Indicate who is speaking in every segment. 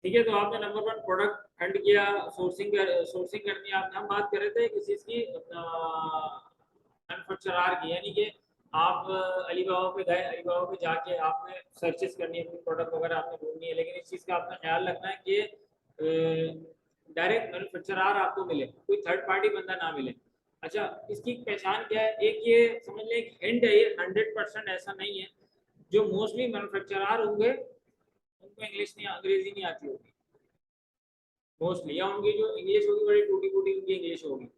Speaker 1: ठीक है, तो आपने नंबर वन प्रोडक्ट हंट किया, सोर्सिंग करनी है। आपने हम बात कर रहे थे किसी चीज़ की, मैन्युफैक्चरर की, यानी कि आप अलीबाबा पे गए, अलीबाबा पे जाके आपने सर्चेस करनी है, अपनी प्रोडक्ट वगैरह आपने ढूंढनी है, लेकिन इस चीज़ का आपने ख्याल रखना है कि डायरेक्ट मैन्युफैक्चरर आपको मिले, कोई थर्ड पार्टी बंदा ना मिले। अच्छा, इसकी पहचान क्या है? एक ये समझ लें, एक हिंट है, ये 100% ऐसा नहीं है। जो मोस्टली मैन्युफैक्चरर होंगे उनको इंग्लिश नहीं, अंग्रेजी नहीं आती होगी मोस्टली, या उनकी जो इंग्लिश होगी बड़ी टूटी फूटी उनकी इंग्लिश होगी।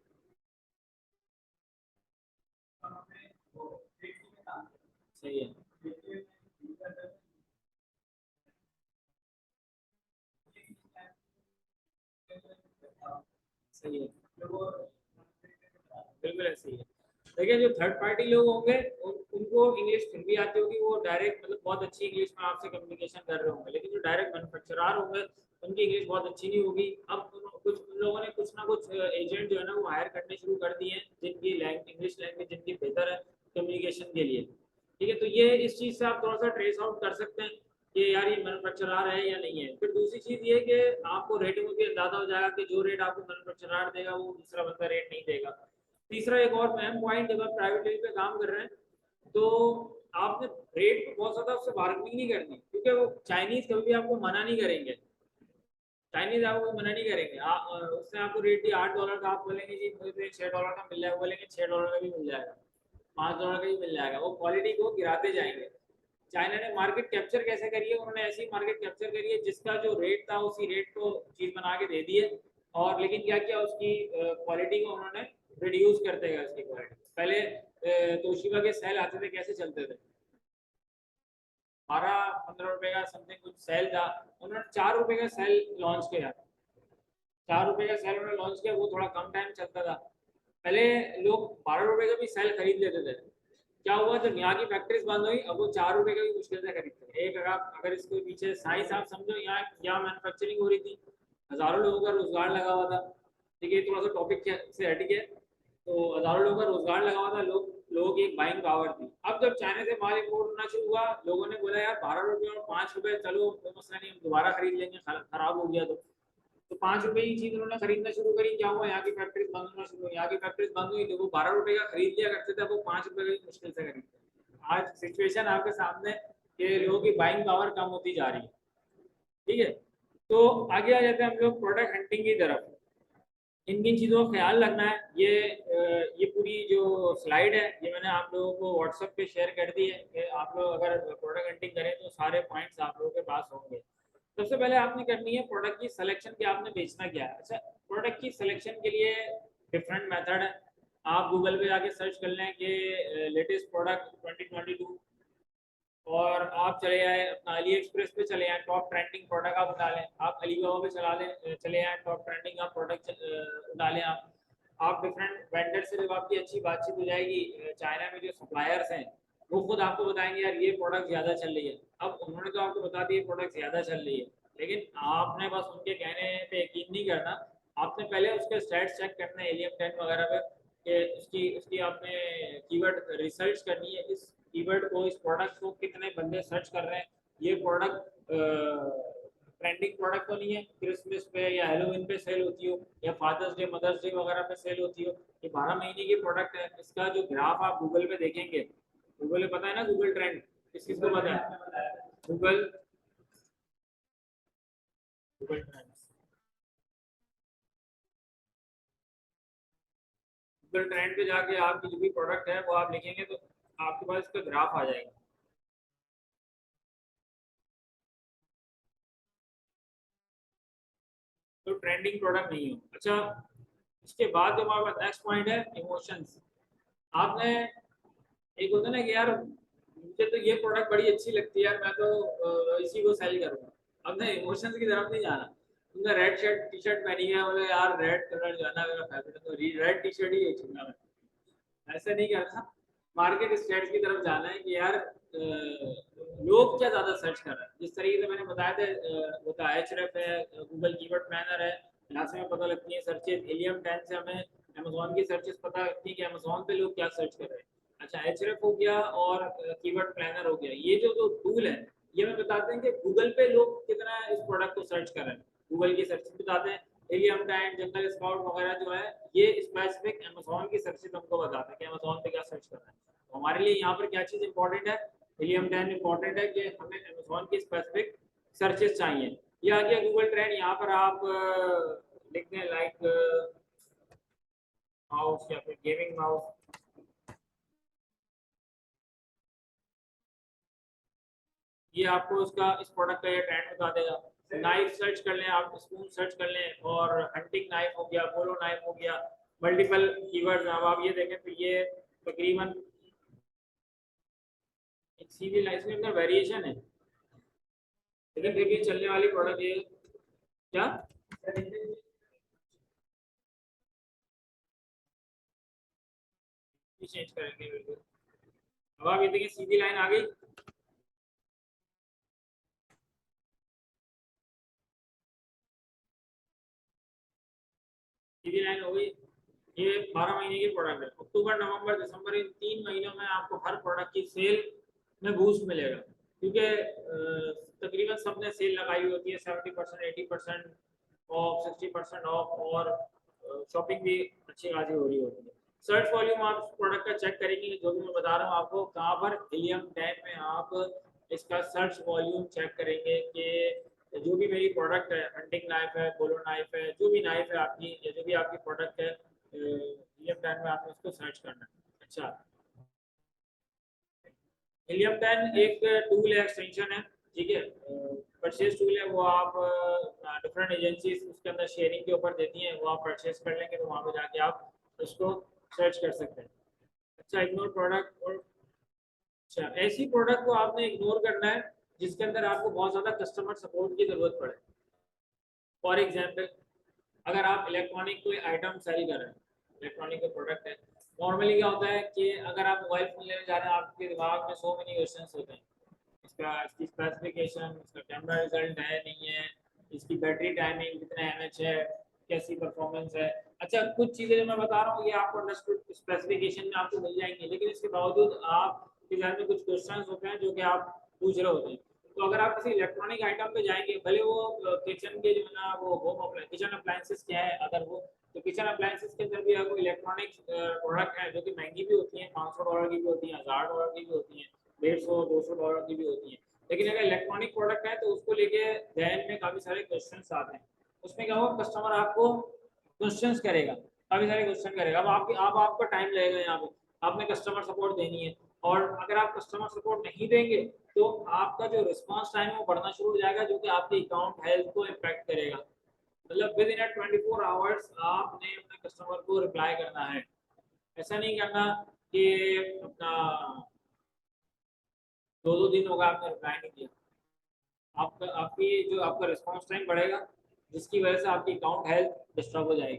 Speaker 1: सही है। सही है, बिल्कुल ऐसे ही है। देखिए, जो थर्ड पार्टी लोग होंगे उनको इंग्लिश फिर भी आती होगी, वो डायरेक्ट मतलब बहुत अच्छी इंग्लिश में आपसे कम्युनिकेशन कर रहे होंगे, लेकिन जो डायरेक्ट मैन्युफैक्चरर होंगे उनकी इंग्लिश बहुत अच्छी नहीं होगी। अब कुछ उन लोगों ने कुछ ना कुछ एजेंट जो है ना वो हायर करने शुरू कर दिए हैं, जिनकी इंग्लिश लैंग्वेज जिनकी बेहतर है कम्युनिकेशन के लिए। ठीक है, तो ये इस चीज़ से आप थोड़ा सा ट्रेस आउट कर सकते हैं कि यार ये मैन्युफैक्चरर है या नहीं है। फिर दूसरी चीज़ ये कि आपको रेट में भी अंदाजा हो जाएगा कि जो रेट आपको मैन्युफैक्चरर देगा वो दूसरा बंदा रेट नहीं देगा। तीसरा एक और अहम पॉइंट, जब आप प्राइवेट लेवल पे काम कर रहे हैं तो आपने रेट में बहुत ज़्यादा उससे बार्गेनिंग नहीं करनी, क्योंकि वो चाइनीज़ कभी भी आपको मना नहीं करेंगे। चाइनीज़ आपको मना नहीं करेंगे। उसने आपको रेट दिया $8 का, आप बोलेंगे जी मुझे तो $6 का मिल जाएगा, बोलेंगे $6 का भी मिल जाएगा, $5 का भी मिल जाएगा, वो क्वालिटी को गिराते जाएंगे। चाइना ने मार्केट कैप्चर कैसे करी है? उन्होंने ऐसी मार्केट कैप्चर करी है जिसका जो रेट था उसी रेट को चीज़ बना के दे दी है। और लेकिन क्या किया, उसकी क्वालिटी को उन्होंने रिड्यूस करते गए उसकी क्वालिटी। पहले तोशिबा के सेल आते थे, कैसे चलते थे? 12-15 रुपए का समथिंग कुछ सेल था, उन्होंने ₹4 का सेल लॉन्च किया। ₹4 का सेल उन्होंने लॉन्च किया, वो थोड़ा कम टाइम चलता था। पहले लोग ₹12 का भी सेल खरीद लेते थे। क्या हुआ, जब यहाँ की फैक्ट्रीज बंद हुई, अब वो ₹4 का भी मुश्किल से खरीदते थे। एक अगर इसके पीछे साइंस आप समझो, यहाँ क्या मैन्युफैक्चरिंग हो रही थी, हजारों लोगों का रोजगार लगा हुआ था। ठीक है, थोड़ा सा टॉपिक से हट गया, तो हजारों लोगों का रोजगार लगा हुआ था, लोगों की एक बाइंग पावर थी। अब जब चाइना से माल इम्पोर्ट होना शुरू हुआ, लोगों ने बोला यार ₹12 और ₹5, चलो कोई मसला नहीं, हम दोबारा खरीद लेंगे, खराब हो गया तो ₹5 की चीज उन्होंने खरीदना शुरू करी। क्या हुआ, यहाँ की फैक्ट्रीज बंद होना शुरू हुई, यहाँ की फैक्ट्रीज बंद हुई, तो वो ₹12 का खरीद लिया करते थे, वो ₹5 की मुश्किल से खरीदते। आज सिचुएशन आपके सामने कि लोगों की बाइंग पावर कम होती जा रही है। ठीक है, तो आगे आ जाते हैं हम लोग प्रोडक्ट हंटिंग की तरफ। किन किन चीज़ों का ख्याल रखना है, ये पूरी जो स्लाइड है ये मैंने आप लोगों को व्हाट्सएप पे शेयर कर दी है कि आप लोग अगर प्रोडक्ट हंटिंग करें तो सारे पॉइंट्स आप लोगों के पास होंगे। सबसे पहले आपने करनी है प्रोडक्ट की सिलेक्शन, कि आपने बेचना क्या है। अच्छा, प्रोडक्ट की सिलेक्शन के लिए डिफरेंट मेथड है। आप गूगल पे जाके सर्च कर लें कि लेटेस्ट प्रोडक्ट 2022, और आप चले जाए अपना अली एक्सप्रेस पे, चले जाए टॉप ट्रेंडिंग प्रोडक्ट आप डालें, आप अलीबाबा पे चला लें, चले जाए टॉप ट्रेंडिंग आप प्रोडक्ट डालें। आप डिफरेंट वेंडर से जब आपकी अच्छी बातचीत हो जाएगी, चाइना में जो सप्लायर्स हैं वो खुद आपको बताएंगे यार ये प्रोडक्ट ज़्यादा चल रही है। अब उन्होंने तो आपको बता दिया प्रोडक्ट ज़्यादा चल रही है, लेकिन आपने बस उनके कहने पे यकीन नहीं करना। आपने पहले उसके स्टैट्स चेक करना है एलियम 10 वगैरह पे, कि उसकी उसकी आपने कीवर्ड रिसर्च करनी है, इस कीवर्ड को, इस प्रोडक्ट को कितने बंदे सर्च कर रहे हैं। ये प्रोडक्ट ट्रेंडिंग प्रोडक्ट तो नहीं है क्रिसमस पे या हेलोविन पे सेल होती हो, या फादर्स डे मदर्स डे वगैरह पे सेल होती हो। ये 12 महीने की प्रोडक्ट है। इसका जो ग्राफ आप गूगल पे देखेंगे, गूगल पे पता है ना, गूगल ट्रेंड किस किस को पता है? Google Google trend, Google trend पे जाके आपकी जो भी प्रोडक्ट है वो आप लिखेंगे तो आपके पास इसका ग्राफ आ जाएगा। तो ट्रेंडिंग प्रोडक्ट नहीं हो। अच्छा, इसके बाद जो हमारे पास नेक्स्ट पॉइंट है इमोशंस। आपने, एक होता है ना कि यार मुझे तो ये प्रोडक्ट बड़ी अच्छी लगती है यार, मैं तो इसी को सेल करूंगा। अब ना इमोशंस की तरफ नहीं जाना। तुमने रेड शर्ट टी शर्ट पहनी है, बोले यार रेड कलर जो है ना मेरा फेवरेट है, तो रेड टी शर्ट ही बेचूंगा मैं। ऐसा नहीं करना। मार्केट स्टैट्स की तरफ जाना है कि यार लोग क्या ज्यादा सर्च कर रहे हैं। जिस तरीके से मैंने बताया था, वो था एचरेफ है, गूगल कीवर्ड प्लानर है, यहाँ से हमें पता लगती है सर्चेज। हिलियम 10 से हमें अमेजोन की सर्चेस पता लगती है कि अमेजोन पे लोग क्या सर्च कर रहे हैं। अच्छा, एचरेफ हो गया और कीवर्ड प्लानर हो गया, ये जो दो टूल है ये हमें बताते हैं कि गूगल पे लोग कितना इस प्रोडक्ट को सर्च कर रहे हैं, गूगल की सर्च बताते हैं। हिलियम टैन, जंगल स्काउट वगैरह जो है ये स्पेसिफिक अमेजोन की सर्च हमको बताते हैं कि अमेजोन पे क्या सर्च कर रहे हैं। तो हमारे लिए यहाँ पर क्या चीज़ इंपॉर्टेंट है, हिलियम टैन इंपॉर्टेंट है कि हमें अमेजोन की स्पेसिफिक सर्चेस चाहिए। ये आ गया गूगल ट्रेंड। यहाँ पर आप लिखते हैं लाइक माउस या फिर गेमिंग माउस, ये आपको उसका इस प्रोडक्ट का ये ट्रेंड बता देगा। नाइफ सर्च कर लें आप, स्पून सर्च कर लें, और हंटिंग नाइफ हो गया, पोलो नाइफ हो गया, मल्टीपल कीवर्ड्स। अब आप ये देखें तो ये तकरीबन एक सीधी लाइन में अंदर वेरिएशन है, लेकिन देखिए चलने वाली प्रोडक्ट ये क्या चेंज करेंगे बिल्कुल। अब आप ये देखिए सीधी लाइन आ गई, सीधी लाइन हो गई। ये 12 महीने की प्रोडक्ट है, अक्टूबर नवंबर दिसंबर इन 3 महीनों में आपको हर प्रोडक्ट की सेल में बूस्ट मिलेगा, क्योंकि तकरीबन सबने सेल लगाई हुई होती है 70%, 80% ऑफ, 60% ऑफ, और शॉपिंग भी अच्छी खासी हो रही होती है। सर्च वॉल्यूम आप प्रोडक्ट का चेक करेंगे, जो भी मैं बता रहा हूँ आपको, कहाँ पर हिलियम टैग में आप इसका सर्च वॉल्यूम चेक करेंगे कि जो भी मेरी प्रोडक्ट है, हंटिंग नाइफ है, पोलो नाइफ है, जो भी नाइफ है आपकी, या जो भी आपकी प्रोडक्ट है हिलियम टैग में, आपने उसको सर्च करना है। अच्छा, हिलियम टैग एक टूल है, एक्सटेंशन है, ठीक है, परचेज टूल है। वो आप डिफरेंट एजेंसी उसके अंदर शेयरिंग के ऊपर देती हैं, वो आप परचेज कर लेंगे तो वहाँ पे जाके आप उसको सर्च कर सकते हैं। अच्छा, इग्नोर प्रोडक्ट। और अच्छा, ऐसी प्रोडक्ट को आपने इग्नोर करना है जिसके अंदर आपको बहुत ज़्यादा कस्टमर सपोर्ट की ज़रूरत पड़े। फॉर एग्जाम्पल, अगर आप इलेक्ट्रॉनिक कोई आइटम सेल कर रहे हैं, इलेक्ट्रॉनिक का प्रोडक्ट है, नॉर्मली क्या होता है कि अगर आप मोबाइल फ़ोन लेने जा रहे हैं, आपके दिमाग में सो मेनी क्वेश्चन होते हैं। इसका, इसकी स्पेसिफिकेशन, इसका कैमरा रिजल्ट है नहीं है, इसकी बैटरी टाइमिंग कितना एमएच है, कैसी परफॉर्मेंस है। अच्छा, कुछ चीज़ें जो मैं बता रहा हूँ ये आपको अंडरस्टूड स्पेसिफिकेशन में आपको मिल जाएंगी, लेकिन इसके बावजूद आपके ध्यान में कुछ क्वेश्चन होते हैं जो कि आप पूछ रहे होते हैं। तो अगर आप किसी इलेक्ट्रॉनिक आइटम पे जाएंगे, भले वो किचन के जो है ना, वो होम किचन अप्लायंसेस क्या है, अगर वो, तो किचन अप्लायंसेस के अंदर भी आपको इलेक्ट्रॉनिक प्रोडक्ट है जो कि महंगी भी होती है, $500 की भी होती है, $1000 की भी होती है, 150-200 डॉलर की भी होती है। लेकिन अगर इलेक्ट्रॉनिक प्रोडक्ट है तो उसको लेके जहन में काफ़ी सारे क्वेश्चन आते हैं। उसमें क्या होगा, कस्टमर आपको क्वेश्चंस करेगा, काफ़ी सारे क्वेश्चन करेगा। अब आपकी, अब आपका टाइम लगेगा यहाँ पे, आपने कस्टमर सपोर्ट देनी है, और अगर आप कस्टमर सपोर्ट नहीं देंगे तो आपका जो रिस्पांस टाइम है वो बढ़ना शुरू हो जाएगा, जो कि आपकी अकाउंट हेल्थ को इम्पैक्ट करेगा। मतलब विद इन 24 आवर्स आपने अपने कस्टमर को रिप्लाई करना है। ऐसा नहीं करना कि अपना 2-2 दिन होगा आपने रिप्लाई नहीं किया। आपका, आपकी जो आपका रिस्पांस टाइम बढ़ेगा, जिसकी वजह से आपकी अकाउंट हेल्थ डिस्टर्ब हो जाएगी,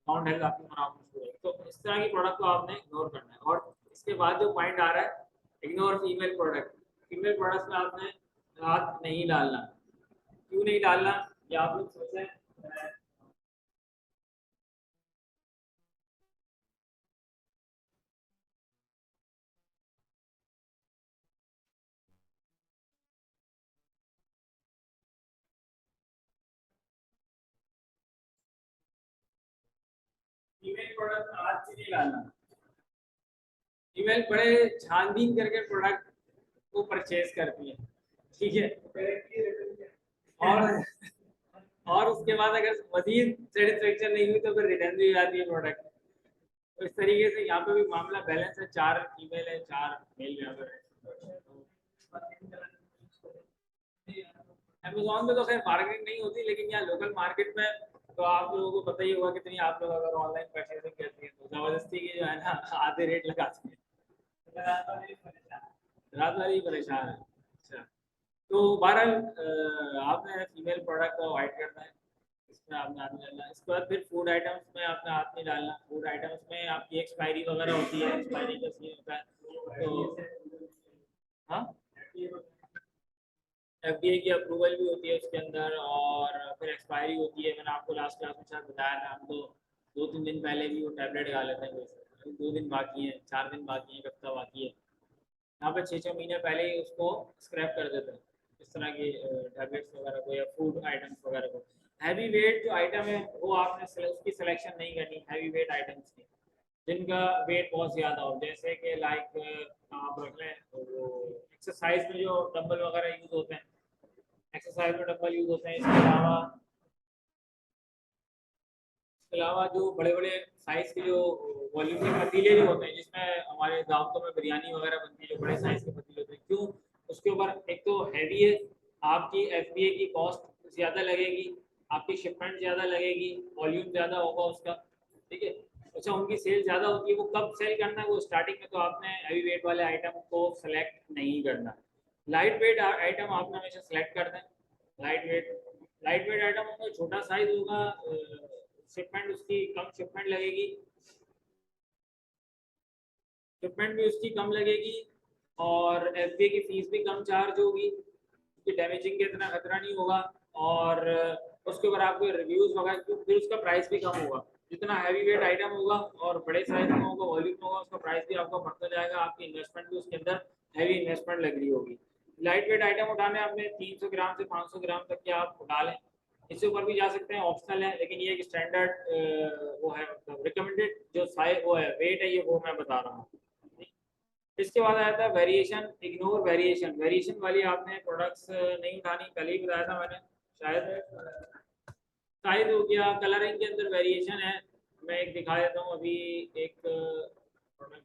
Speaker 1: अकाउंट हेल्थ आपकी खराब हो जाएगी। तो इस तरह की प्रोडक्ट को आपने इग्नोर करना है। और इसके बाद जो पॉइंट आ रहा है, ignore female product. Female products में आपने हाथ नहीं डालना। क्यों नहीं डालना, ये आप लोग सोचें। फीमेल प्रोडक्ट में हाथ नहीं डालना। फीमेल बड़े छानबीन करके प्रोडक्ट को परचेज करती है, ठीक है। और और उसके बाद अगर मजीद सेटिस्फेक्शन नहीं हुई तो फिर रिटर्न भी हो जाती है प्रोडक्ट। तो इस तरीके से यहाँ पे भी मामला बैलेंस है, 4 फीमेल है, 4 मेल यहाँ पर है। अमेजोन पे तो खैर मार्केटिंग नहीं होती, लेकिन यहाँ लोकल मार्केट में तो आप लोगों को पता ही होगा कितनी, आप लोग अगर ऑनलाइन परचेसिंग करती हैं तो जबरदस्ती की जो है ना आधे रेट लगाती है, रात वाली परेशान है। अच्छा, तो बहरहाल आपने फीमेल प्रोडक्ट को अवॉइड करना है, इसमें आपने हाथ नहीं डालना। इसके बाद फिर फूड आइटम्स में आपने हाथ नहीं डालना। फूड आइटम्स में आपकी एक्सपायरी वगैरह होती है, एक्सपायरी का सीन होता है। तो हाँ, एफडीए की अप्रूवल भी होती है उसके अंदर, और फिर एक्सपायरी होती है। मैंने आपको लास्ट क्लास में शायद बताया था, हम तो 2-3 दिन पहले भी वो टैबलेट खा लेते हैं, कोई 2 दिन बाकी हैं, 4 दिन बाकी हैं, एक हफ्ता बाकी है। यहाँ पे 6-6 महीने पहले ही उसको स्क्रैप कर देते हैं, इस तरह की टैबलेट्स वगैरह को या फूड आइटम्स वगैरह को। हैवी वेट जो आइटम है वो आपने उसकी सिलेक्शन नहीं करनी, हैवी वेट आइटम्स की जिनका वेट बहुत ज़्यादा हो, जैसे कि लाइक आप रख लें वो एक्सरसाइज में जो डंबल वगैरह यूज़ होते हैं, एक्सरसाइज में डंबल यूज़ होते हैं। इसके अलावा जो बड़े बड़े साइज के जो वॉल्यूम के पतीले जो होते हैं जिसमें हमारे दावतों में बिरयानी वगैरह बनती है, जो बड़े साइज के पतीले होते हैं, क्यों उसके ऊपर एक तो हैवी है, आपकी एफबीए की कॉस्ट ज़्यादा लगेगी, आपकी शिपमेंट ज़्यादा लगेगी, वॉल्यूम ज़्यादा होगा उसका, ठीक है। अच्छा, उनकी सेल ज़्यादा होती है, वो कब सेल करना है, वो स्टार्टिंग में तो आपने हैवी वेट वाले आइटम को सेलेक्ट नहीं करना। लाइट वेट आइटम आपने हमेशा सेलेक्ट कर दें। Light weight light weight item होगा, छोटा साइज होगा, शिपमेंट उसकी कम शिपमेंट लगेगी, शिपमेंट भी उसकी कम लगेगी, और एफबीए की फीस भी कम चार्ज होगी, उसकी डैमेजिंग का इतना खतरा नहीं होगा, और उसके ऊपर आपके रिव्यूज वगैरह, तो फिर उसका प्राइस भी कम होगा। जितना हैवी वेट आइटम होगा और बड़े साइज में होगा, वॉल्यूम में होगा, उसका प्राइस भी आपका बढ़ता जाएगा, आपकी इन्वेस्टमेंट भी उसके अंदर हैवी इन्वेस्टमेंट लग रही होगी। लाइट वेट आइटम उठाने आपने 300 ग्राम से 500 ग्राम तक के आप उठा लें, इससे ऊपर भी जा सकते हैं, ऑप्शनल है, लेकिन ये एक स्टैंडर्ड वो है, मतलब रिकमेंडेड जो साइज वो है वेट है, ये वो मैं बता रहा हूँ। इसके बाद आया था वेरिएशन, इग्नोर वेरिएशन। वेरिएशन वाली आपने प्रोडक्ट्स नहीं उठानी, कल ही बताया था मैंने शायद। साइज हो गया, कलरिंग के अंदर वेरिएशन है, मैं एक दिखा देता हूँ अभी। एक प्रोडक्ट,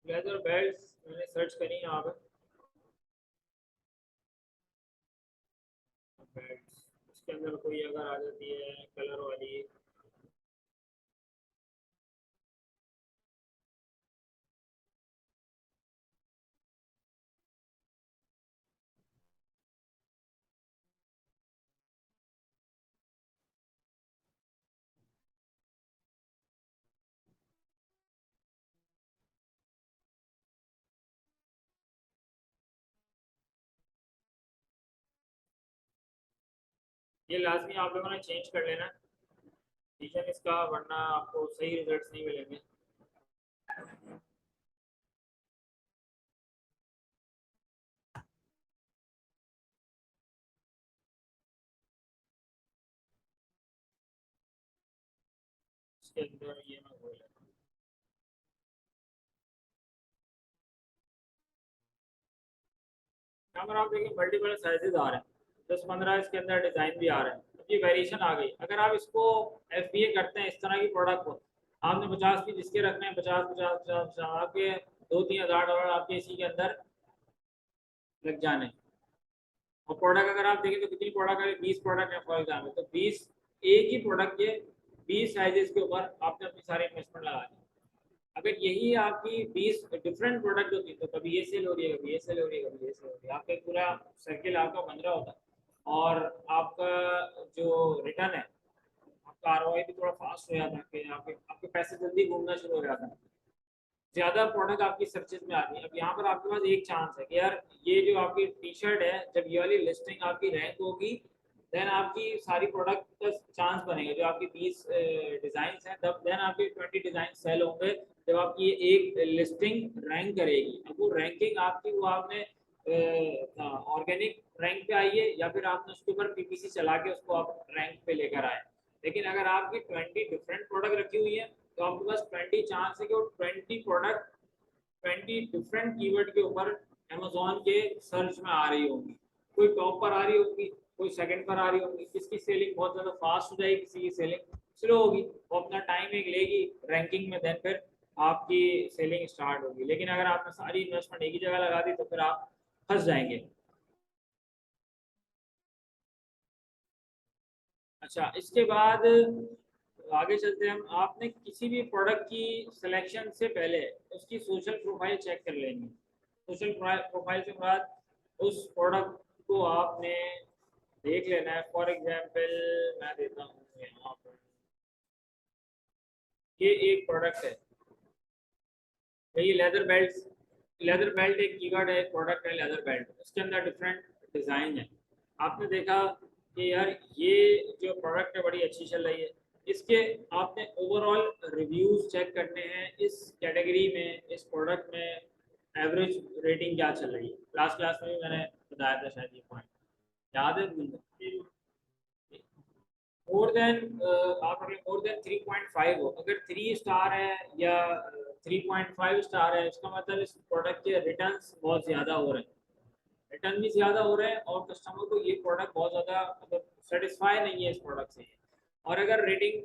Speaker 1: लेदर बेल्ट मैंने सर्च करी यहाँ पे, बेल्ट इसके अंदर कोई अगर आ जाती है कलर वाली, ये लाजमी आप लोगों ने चेंज कर लेना रीजन इसका, वरना आपको सही रिजल्ट्स नहीं मिलेंगे। इसके अंदर ये मैं बोल रहा हूँ, यहाँ पर आप देखिए मल्टीपल साइजेस आ रहे हैं, 10-15 इसके अंदर डिजाइन भी आ रहे हैं, अब ये वेरिएशन आ गई। अगर आप इसको एफबीए करते हैं इस तरह की प्रोडक्ट को, आपने 50 पीस इसके रखने हैं, 50 50 50 50, आपके 2-3 हज़ार डॉलर आपके इसी के अंदर लग जाने। और प्रोडक्ट अगर आप देखें तो कितनी प्रोडक्ट है, 20 प्रोडक्ट है फॉर एग्जाम्पल, तो 20 एक ही प्रोडक्ट के 20 साइजेस के ऊपर आपने अपनी सारी इन्वेस्टमेंट लगा दी। अगर यही आपकी 20 डिफरेंट प्रोडक्ट होती तो कभी ये सेल हो रही है, कभी ये सेल हो रही है, कभी ये सेल हो रही है, आपका पूरा सर्किल आपका बन रहा होता, और आपका जो रिटर्न है, आपका आरओआई भी थोड़ा फास्ट हो जाता है, कि आपके आपके पैसे जल्दी घूमना शुरू हो जाता है, ज़्यादा प्रोडक्ट आपकी सर्चेज में आती है। अब यहाँ पर आपके पास एक चांस है कि यार ये जो आपकी टी शर्ट है, जब ये वाली लिस्टिंग आपकी रैंक होगी, देन आपकी सारी प्रोडक्ट का चांस बनेगा, जो आपकी 20 डिज़ाइन हैं, तब देन आपके 20 डिज़ाइन सेल होंगे, जब आपकी ये एक लिस्टिंग रैंक करेगी। अब वो रैंकिंग आपकी, वो आपने ऑर्गेनिक रैंक पे आई है, या फिर आपने उसके ऊपर पीपीसी चला के उसको आप रैंक पे लेकर आए। लेकिन अगर आपकी 20 डिफरेंट प्रोडक्ट रखी हुई है, तो आपके पास 20 चांस है कि वो 20 प्रोडक्ट 20 डिफरेंट कीवर्ड के ऊपर अमेजोन के सर्च में आ रही होंगी, कोई टॉप पर आ रही होगी, कोई सेकंड पर आ रही होगी, किसकी सेलिंग बहुत ज़्यादा फास्ट हो जाएगी, किसी की सेलिंग स्लो होगी, वो अपना टाइम एक लेगी रैंकिंग में, देन फिर आपकी सेलिंग स्टार्ट होगी। लेकिन अगर आपने सारी इन्वेस्टमेंट एक ही जगह लगा दी तो फिर आप फंस जाएंगे। अच्छा, इसके बाद आगे चलते हैं हम। आपने किसी भी प्रोडक्ट की सिलेक्शन से पहले उसकी सोशल प्रोफाइल चेक कर लेनी है। सोशल प्रोफाइल के बाद उस प्रोडक्ट को आपने देख लेना है। फॉर एग्जांपल मैं देता हूँ यहाँ पर, ये एक प्रोडक्ट है, ये लेदर बेल्ट एक कीवर्ड है, एक प्रोडक्ट है लेदर बेल्ट। उसके अंदर डिफरेंट डिज़ाइन है। आपने देखा कि यार ये जो प्रोडक्ट है बड़ी अच्छी चल रही है। इसके आपने ओवरऑल रिव्यूज़ चेक करने हैं इस कैटेगरी में, इस प्रोडक्ट में एवरेज रेटिंग क्या चल रही है। लास्ट क्लास में भी मैंने बताया था शायद ये पॉइंट, याद है? मोर देन आप अगर मोर देन 3.5 हो, अगर 3 स्टार है या 3.5 स्टार है, इसका मतलब इस प्रोडक्ट के रिटर्न्स बहुत ज़्यादा हो रहे हैं। रिटर्न भी ज़्यादा हो रहे हैं और कस्टमर को ये प्रोडक्ट बहुत ज़्यादा मतलब सेटिस्फाई नहीं है इस प्रोडक्ट से। और अगर रेटिंग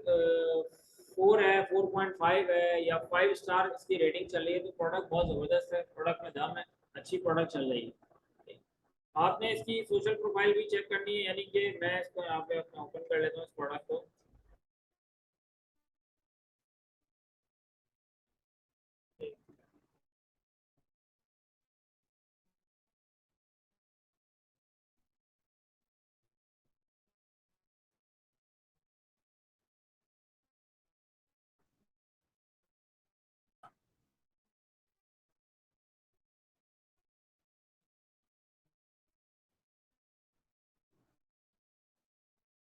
Speaker 1: 4 है, 4.5 है या 5 स्टार इसकी रेटिंग चल रही है, तो प्रोडक्ट बहुत ज़बरदस्त है, प्रोडक्ट में दम है, अच्छी प्रोडक्ट चल रही है। आपने इसकी सोशल प्रोफाइल भी चेक करनी है, यानी कि मैं इसको यहाँ पे अपना ओपन कर लेता हूँ इस प्रोडक्ट को।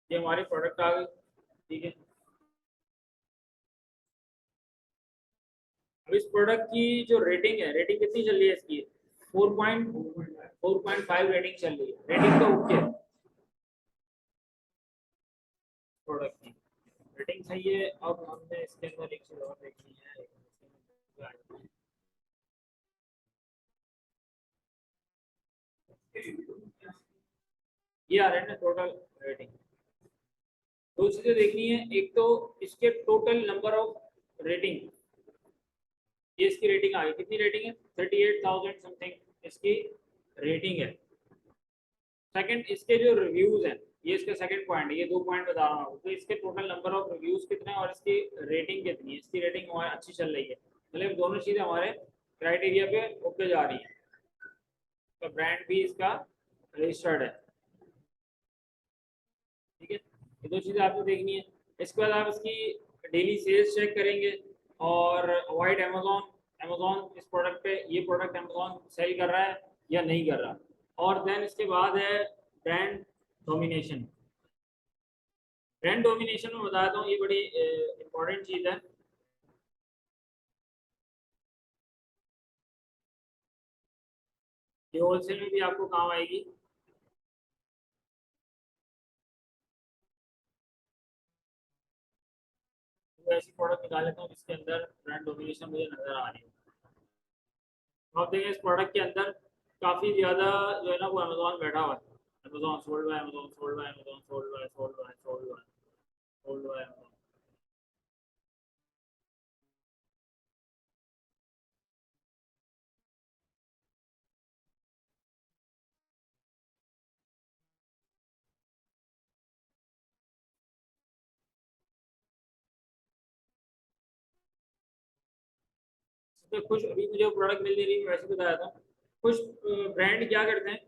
Speaker 1: ये हमारी प्रोडक्ट आ गई, ठीक है। अब इस प्रोडक्ट की जो रेटिंग है, रेटिंग कितनी चल रही है इसकी? 4.5 रेटिंग चल रही है। रेटिंग तो ओके है प्रोडक्ट की, रेटिंग सही है। अब हमने इसके अंदर एक चीज़ और देखनी है, ये आ रहा है ना टोटल रेटिंग। दो चीज़ें देखनी है, एक तो इसके टोटल नंबर ऑफ रेटिंग, ये इसकी रेटिंग आ गई। कितनी रेटिंग है? 38,000 समथिंग इसकी रेटिंग है। सेकंड, इसके जो रिव्यूज हैं, ये इसका सेकंड पॉइंट है। ये 2 पॉइंट बता रहा हूँ, तो इसके टोटल नंबर ऑफ रिव्यूज कितने हैं और इसकी रेटिंग कितनी है। इसकी रेटिंग हमारी अच्छी चल रही है, मतलब दोनों चीज़ें हमारे क्राइटेरिया पे ओके जा रही है। तो ब्रांड भी इसका रजिस्टर्ड है, ठीक है। ये दो चीज़ें आपको देखनी है। इसके बाद आप इसकी डेली सेल्स चेक करेंगे और अवॉइड अमेजोन। अमेजोन इस प्रोडक्ट पे, ये प्रोडक्ट अमेजोन सेल कर रहा है या नहीं कर रहा। और देन इसके बाद है ब्रांड डोमिनेशन। ब्रांड डोमिनेशन में बताता हूँ, ये बड़ी इंपॉर्टेंट चीज़ है। ये होलसेल में भी आपको काम आएगी। तो ऐसी प्रोडक्ट निकाल लेता हूँ जिसके अंदर ब्रांड डोमिनेशन मुझे नजर आ रही है। तो आप देखें इस प्रोडक्ट के अंदर काफ़ी ज़्यादा जो है ना वो अमेजोन बैठा हुआ है। Amazon sold by Amazon, sold by Amazon, sold by, sold by, sold by, sold by Amazon. तो कुछ अभी मुझे प्रोडक्ट मिल नहीं रही, मैं वैसे बताया था। कुछ ब्रांड क्या करते हैं,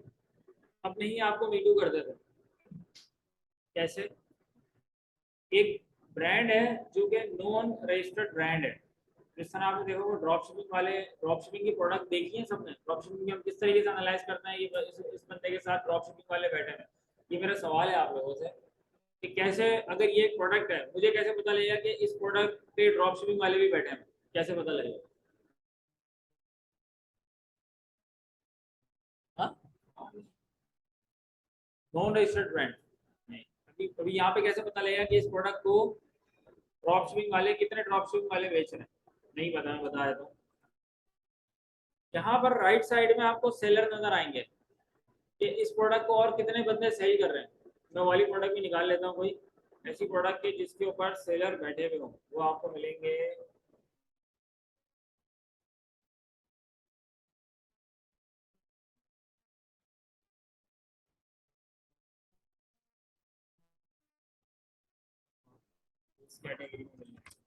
Speaker 1: अपने ही आपको मीटू कर देते हैं। कैसे? एक ब्रांड है जो कि नॉन रजिस्टर्ड ब्रांड है, जिस तरह आपने देखा वो ड्रॉप शिपिंग वाले, ड्रॉप शिपिंग की प्रोडक्ट देखी है सबने। ड्रॉप शिपिंग हम किस तरीके से एनालाइज करते हैं, ये इस बंदे के साथ ड्रॉप शिपिंग वाले बैठे हैं। ये मेरा सवाल है आप लोगों से कि कैसे, अगर ये एक प्रोडक्ट है, मुझे कैसे पता लगेगा कि इस प्रोडक्ट पे ड्रॉप शिपिंग वाले भी बैठे हैं? कैसे पता लगेगा? हाँ, नॉन रजिस्टर्ड ब्रांड नहीं। अभी अभी यहाँ पे कैसे पता लगेगा कि इस प्रोडक्ट को ड्रॉप शिपिंग वाले, कितने ड्रॉप शिपिंग वाले बेच रहे हैं? नहीं पता, मैं बताया तो। यहाँ पर राइट साइड में आपको सेलर नजर आएंगे कि इस प्रोडक्ट को और कितने बंदे सेल कर रहे हैं। मैं वाली प्रोडक्ट भी निकाल लेता हूँ, कोई ऐसी प्रोडक्ट के जिसके ऊपर सेलर बैठे हुए हों, वो आपको मिलेंगे। इस कैटेगरी में मिल रहा है।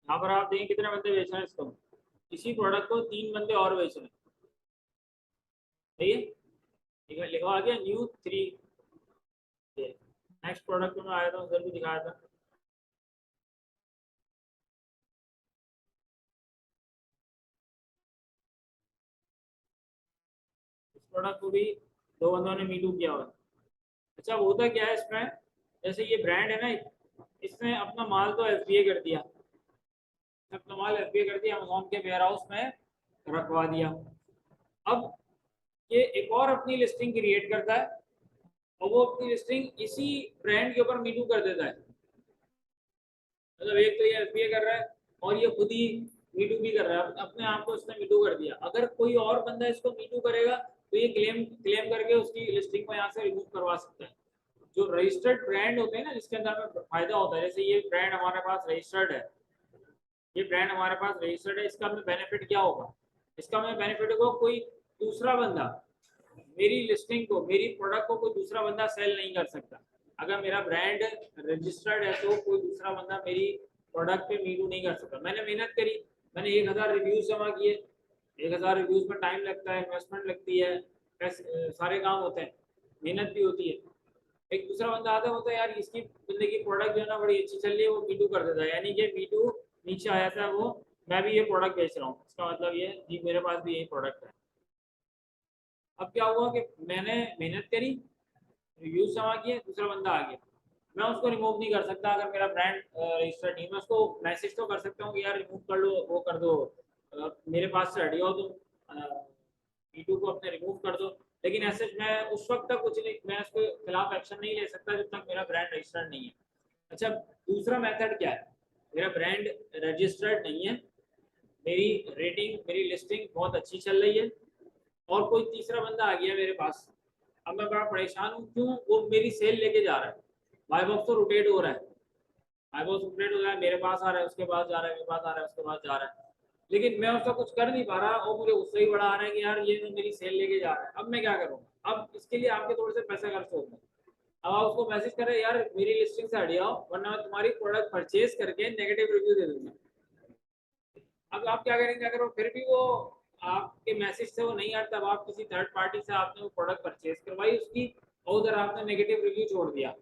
Speaker 1: यहाँ पर आप देखें कितने बंदे बेच रहे हैं इसको, इसी प्रोडक्ट को 3 बंदे और बेच रहे हैं। सही है, लिखा आ गया न्यू 3। नेक्स्ट प्रोडक्ट में आया था, उधर भी दिखाया था। इस प्रोडक्ट को भी 2 बंदों ने मीटू किया हुआ। अच्छा होता क्या है इसमें, जैसे ये ब्रांड है ना, इसने अपना माल तो एफबीए कर दिया, अपना माल एफबीए कर दिया, अमेजोन के वेयर हाउस में रखवा दिया। अब ये एक और अपनी लिस्टिंग क्रिएट करता है और वो अपनी लिस्टिंग इसी ब्रांड के ऊपर मीटू कर देता है। मतलब एक तो ये एफबीए कर रहा है और ये खुद ही मीटू भी कर रहा है, अपने आप को इसने मीटू कर दिया। अगर कोई और बंदा इसको मीटू करेगा तो ये क्लेम क्लेम करके उसकी लिस्टिंग को यहाँ से रिमूव करवा सकता है। जो रजिस्टर्ड ब्रांड होते हैं ना, जिसके अंदर हमें फायदा होता है, जैसे ये ब्रांड हमारे पास रजिस्टर्ड है, ये ब्रांड हमारे पास रजिस्टर्ड है, इसका हमें बेनिफिट क्या होगा, इसका हमें बेनिफिट होगा कोई दूसरा बंदा मेरी लिस्टिंग को, मेरी प्रोडक्ट को कोई दूसरा बंदा सेल नहीं कर सकता। अगर मेरा ब्रांड रजिस्टर्ड है तो कोई दूसरा बंदा मेरी प्रोडक्ट पे मीटू नहीं कर सकता। मैंने मेहनत करी, मैंने 1000 रिव्यूज जमा किए, 1000 रिव्यूज में टाइम लगता है, इन्वेस्टमेंट लगती है, सारे काम होते हैं, मेहनत भी होती है। एक दूसरा बंदा आता है, बोलता है यार इसकी बंदे की प्रोडक्ट जो है ना बड़ी अच्छी चल रही है, वो मीटू कर देता है, यानी कि मीटू नीचे आ जाता है वो, मैं भी ये प्रोडक्ट बेच रहा हूँ, इसका मतलब ये जी मेरे पास भी यही प्रोडक्ट है। अब क्या हुआ कि मैंने मेहनत करी, रिव्यूज जमा किए, दूसरा बंदा आ गया, मैं उसको रिमूव नहीं कर सकता। अगर मेरा ब्रांड रजिस्टर्ड नहीं, मैं उसको मैसेज तो कर सकता हूँ कि यार रिमूव कर लो, वो कर दो, मेरे पास से हट जाओ तुम, मीटू को अपने रिमूव कर दो। लेकिन ऐसे मैं उस वक्त तक कुछ नहीं, मैं उसके खिलाफ एक्शन नहीं ले सकता जब तक मेरा ब्रांड रजिस्टर्ड नहीं है। अच्छा दूसरा मेथड क्या है, मेरा ब्रांड रजिस्टर्ड नहीं है, मेरी रेटिंग, मेरी लिस्टिंग बहुत अच्छी चल रही है, और कोई तीसरा बंदा आ गया मेरे पास, अब मैं बड़ा परेशान हूँ, क्यों, वो मेरी सेल लेके जा रहा है, बाय बॉक्स तो रोटेट हो रहा है, बाय बॉक्स रोटेट हो रहा है, मेरे पास आ रहा है, उसके पास जा रहा है, मेरे पास आ रहा है, उसके पास जा रहा है, लेकिन मैं उसका कुछ कर नहीं पा रहा, और मुझे उससे ही बड़ा आ रहा है कि यार ये तो मेरी सेल लेके जा रहा है। अब मैं क्या करूँगा, अब इसके लिए आपके थोड़े से पैसा खर्च होगा। अब आप उसको मैसेज करें यार मेरी लिस्टिंग से हट जाओ, वरना मैं तुम्हारी प्रोडक्ट परचेज करके नेगेटिव रिव्यू दे दूंगा। अब आप क्या करेंगे, अगर वो फिर भी वो आपके मैसेज से वो नहीं हटता, अब आप किसी थर्ड पार्टी से आपने वो प्रोडक्ट परचेज करवाई उसकी, और उधर आपने नेगेटिव रिव्यू छोड़ दिया,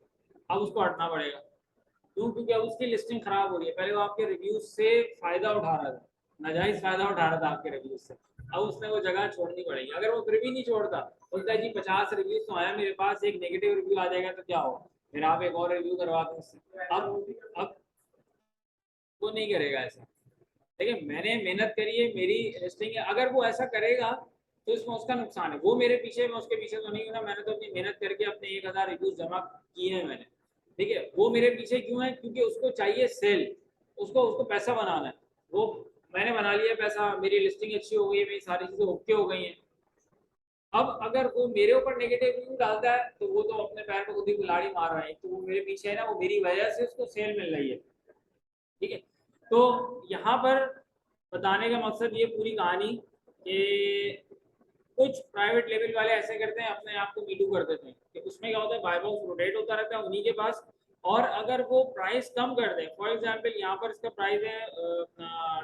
Speaker 1: अब उसको हटना पड़ेगा। क्यों, क्योंकि अब उसकी लिस्टिंग खराब हो रही है, पहले वो आपके रिव्यूज से फायदा उठा रहा था, नाजायज फायदा उठा रहा था आपके रिव्यूज से, अब उसने वो जगह छोड़नी पड़ेगी। अगर वो फिर भी नहीं छोड़ता, बोलता है जी 50 रिव्यूज तो आया मेरे पास, एक नेगेटिव रिव्यू आ जाएगा तो क्या होगा, फिर आप एक और रिव्यू करवा दो उससे, अब वो नहीं करेगा ऐसा। देखिए मैंने मेहनत करी है, मेरी लिस्टिंग है, अगर वो ऐसा करेगा तो इसमें उसका नुकसान है, वो मेरे पीछे, मैं उसके पीछे तो नहीं हूँ ना, मैंने तो अपनी मेहनत करके अपने 1000 रिव्यूज जमा किए हैं मैंने, ठीक है, वो मेरे पीछे क्यों है, क्योंकि उसको चाहिए सेल, उसको उसको पैसा बनाना है, वो मैंने बना लिया पैसा, मेरी लिस्टिंग अच्छी हो गई है, मेरी सारी चीज़ें ओके हो गई हैं। अब अगर वो मेरे ऊपर नेगेटिव रिव्यू डालता है तो वो तो अपने पैर में खुद ही कुल्हाड़ी मार रहा है, तो वो मेरे पीछे है ना, वो मेरी वजह से उसको सेल मिल रही है, ठीक है। तो यहाँ पर बताने का मकसद ये पूरी कहानी कि कुछ प्राइवेट लेवल वाले ऐसे करते हैं, अपने आप को मीटू कर देते हैं, कि उसमें क्या होता है, बाय बॉक्स रोटेट होता रहता है उन्हीं के पास, और अगर वो प्राइस कम कर दें, फॉर एग्जांपल यहाँ पर इसका प्राइस है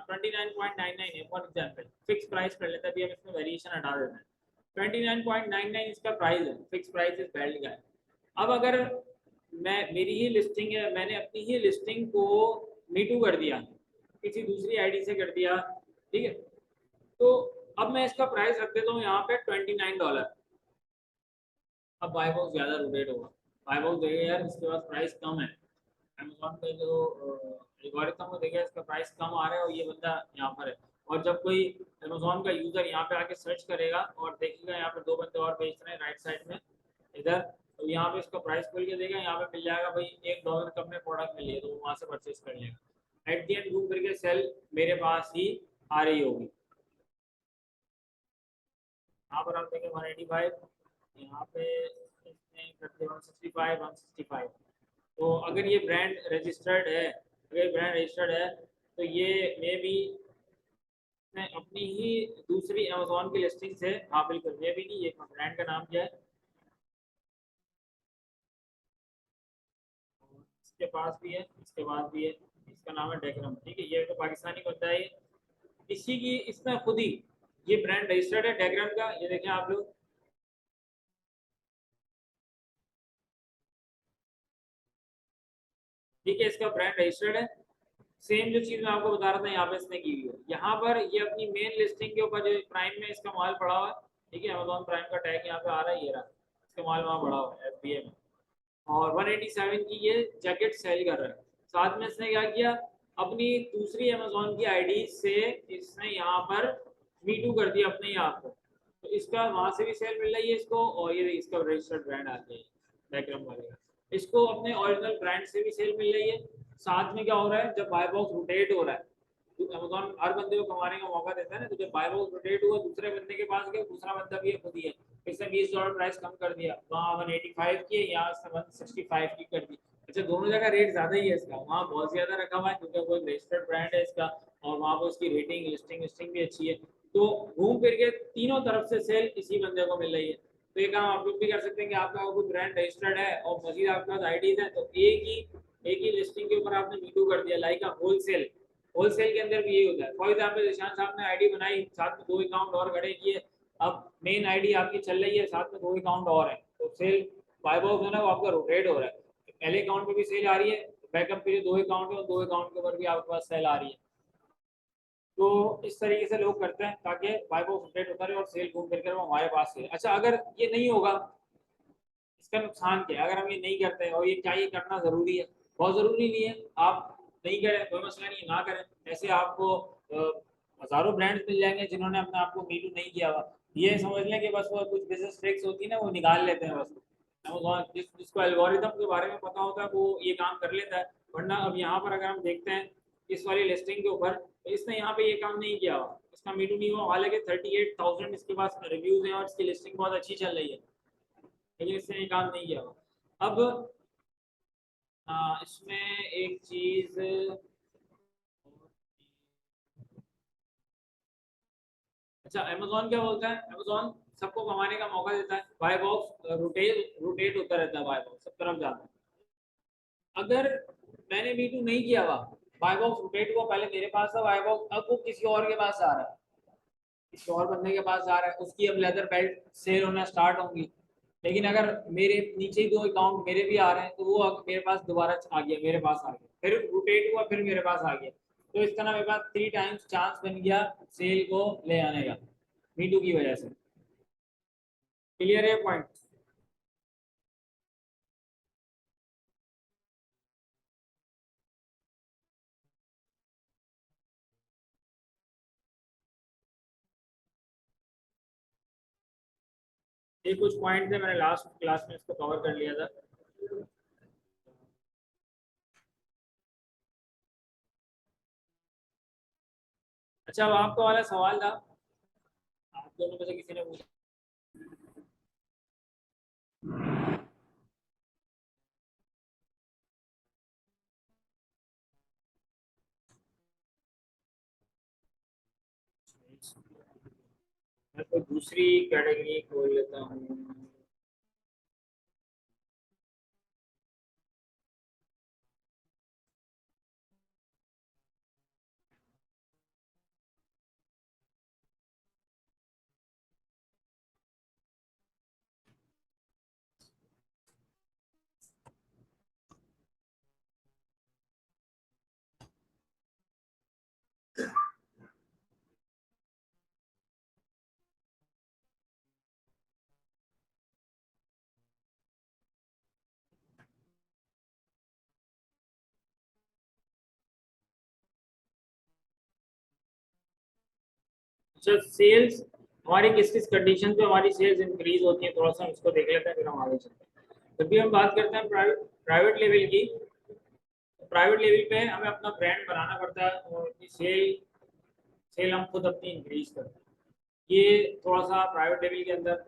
Speaker 1: 29.99 है, फॉर एग्जांपल फिक्स प्राइस कर लेते हैं, अभी हम इसमें वेरिएशन हटा देते हैं, 29.99 इसका प्राइस है, फिक्स प्राइस इस बेल्ट का है। अब अगर मैं, मेरी ही लिस्टिंग है, मैंने अपनी ही लिस्टिंग को मीटू कर दिया, किसी दूसरी आईडी से कर दिया, ठीक है, तो अब मैं इसका प्राइस रख देता हूँ यहाँ पे $29। अब बाय बॉक्स ज़्यादा रोटेट होगा, बाय बॉक्स देखेगा यार इसके पास प्राइस कम है, अमेजोन पे जो एल्गोरिथम को देखेगा इसका प्राइस कम आ रहा है और ये बंदा यहाँ पर है, और जब कोई अमेजोन का यूज़र यहाँ पे आके सर्च करेगा और देखेगा यहाँ पर 2 बंदे और बेच रहे हैं राइट साइड में, इधर, तो यहाँ पे इसका प्राइस खोल के देगा, यहाँ पे मिल जाएगा भाई $1 कम में प्रोडक्ट मिली है, तो वो वहाँ से परचेज कर लेगा। एट दी एंड घूम करके सेल मेरे पास ही आ रही होगी। यहाँ पर आप देखें 185, यहाँ पे इसने कर दिया 165, 165। तो अगर ये ब्रांड रजिस्टर्ड है, अगर ब्रांड रजिस्टर्ड है तो ये मे बी अपनी ही दूसरी अमेजोन की लिस्टिंग से, हाँ बिल्कुल मे बी नहीं, ये ब्रांड का नाम क्या है, इसके पास भी है, इसके पास भी है, इसका नाम है डेक्रम, ठीक है, ये तो पाकिस्तानी बंदा है, इसी की इसने खुद ही ये ब्रांड रजिस्टर्ड है डेक्रम का, ये देखें आप लोग, ठीक है, इसका ब्रांड रजिस्टर्ड है। सेम जो चीज मैं आपको बता रहा था यहाँ पे इसने की हुई है, यहाँ पर ये अपनी मेन लिस्टिंग के ऊपर जो प्राइम में इसका माल पड़ा हुआ है, ठीक है, अमेजोन प्राइम का टैग यहाँ पे आ रहा है, ये रहा इसका माल वहाँ पड़ा हुआ है FBA में, और 187 की ये जैकेट सेल कर रहा है। साथ में इसने क्या किया, अपनी दूसरी अमेजोन की आईडी से इसने यहाँ पर मीटू कर दिया अपने ही आप को, तो इसका वहां से भी सेल मिल रही है इसको, और ये इसका रजिस्टर्ड ब्रांड आ गया है बैकग्राउंड वाले का, इसको अपने ओरिजिनल ब्रांड से भी सेल मिल रही है। साथ में क्या हो रहा है, जब बाय बॉक्स रोटेट हो रहा है, तो अमेजोन हर बंदे को कमाने का मौका देता है ना, तो जब बाय बॉक्स रोटेट हुआ दूसरे बंदे के पास गया, दूसरा बंदा भी है खुद ही है, इसने $20 प्राइस कम कर दिया, वहाँ 185 की है, यहाँ 165 की कर दी। अच्छा, दोनों जगह रेट ज्यादा ही है इसका, वहाँ बहुत ज्यादा रखा हुआ है क्योंकि वो रजिस्टर्ड ब्रांड है इसका, और वहाँ पर उसकी रेटिंग लिस्टिंग लिस्टिंग भी अच्छी है, तो घूम फिर के तीनों तरफ से सेल इसी बंदे को मिल रही है। तो ये काम आप लोग भी कर सकते हैं कि आपका कोई ब्रांड रजिस्टर्ड है और मजीद आपके पास आईडीज है, तो एक ही लिस्टिंग के ऊपर आपने मीटू कर दिया, लाइक अ होलसेल, होलसेल के अंदर भी यही होता है। फॉर एग्जाम्पल निशान साहब ने आईडी बनाई, साथ में 2 अकाउंट और खड़े किए, अब मेन आईडी आपकी चल रही है, साथ में 2 अकाउंट और है, तो सेल बाय बॉक्स है ना वो आपका रोटेट हो रहा है, तो पहले अकाउंट पे भी सेल आ रही है, बैकअप के लिए 2 अकाउंट है, और 2 अकाउंट के ऊपर भी आपके पास सेल आ रही है। तो इस तरीके से लोग करते हैं ताकि बाय बॉक्स रोटेट होता रहे और सेल घूम फिर कर वो हमारे पास है। अच्छा, अगर ये नहीं होगा, इसका नुकसान क्या है, अगर हम ये नहीं करते हैं, और ये क्या ये करना जरूरी है, बहुत जरूरी नहीं है, आप नहीं करें कोई मसला नहीं है, ना करें, ऐसे आपको हजारों ब्रांड्स मिल जाएंगे जिन्होंने अपने आप को मीटू नहीं किया हुआ, ये समझ लें कि बस वो कुछ बिजनेस ट्रिक्स होती है ना, वो निकाल लेते हैं बस, अमेज़न जिसको एल्गोरिथम के बारे में पता होता है वो ये काम कर लेता है, वरना अब यहाँ पर अगर हम देखते हैं इस वाली लिस्टिंग के ऊपर, तो इसने यहाँ पे ये काम नहीं किया हुआ, इसका मीटू नहीं हुआ, हालांकि 38,000 इसके पास रिव्यूज हैं और इसकी लिस्टिंग बहुत अच्छी चल रही है, लेकिन इसने ये काम नहीं किया हुआ। अब इसमें एक चीज, अच्छा अमेजोन क्या बोलता है, अमेजोन सबको कमाने का मौका देता है, बाय बॉक्स रोटेट रोटेट होता रहता है, बाय बॉक्स सब तरफ जाता है। अगर मैंने मीटू नहीं किया हुआ, बाय बॉक्स रोटेट हुआ, पहले मेरे पास था बाय बॉक्स, अब वो किसी और के पास जा रहा है, किसी और बंदे के पास जा रहा है, उसकी अब लेदर बेल्ट सेल होना स्टार्ट होंगी, लेकिन अगर मेरे नीचे ही 2 अकाउंट मेरे भी आ रहे हैं, तो वो मेरे पास दोबारा आ गया, मेरे पास आ गया, फिर रोटेट हुआ, फिर मेरे पास आ गया, तो इस तरह मेरे पास 3 टाइम्स चांस बन गया सेल को ले आने का, मीटू की वजह से। क्लियर है पॉइंट? ये कुछ पॉइंट थे, मैंने लास्ट क्लास में इसको कवर कर लिया था। अच्छा, अब आपका वाला सवाल था, आप दोनों में से किसी ने पूछा, मैं कोई दूसरी कैटेगरी खोल लेता हूँ। अच्छा, सेल्स हमारी किस किस कंडीशन पे हमारी सेल्स इंक्रीज होती है, थोड़ा सा हम इसको देख लेते हैं, फिर हम आगे चलते हैं। जब भी हम बात करते हैं प्राइवेट लेवल की, प्राइवेट लेवल पे हमें अपना ब्रांड बनाना पड़ता है और सेल सेल हम खुद अपनी इंक्रीज करते हैं। ये थोड़ा सा प्राइवेट लेवल के अंदर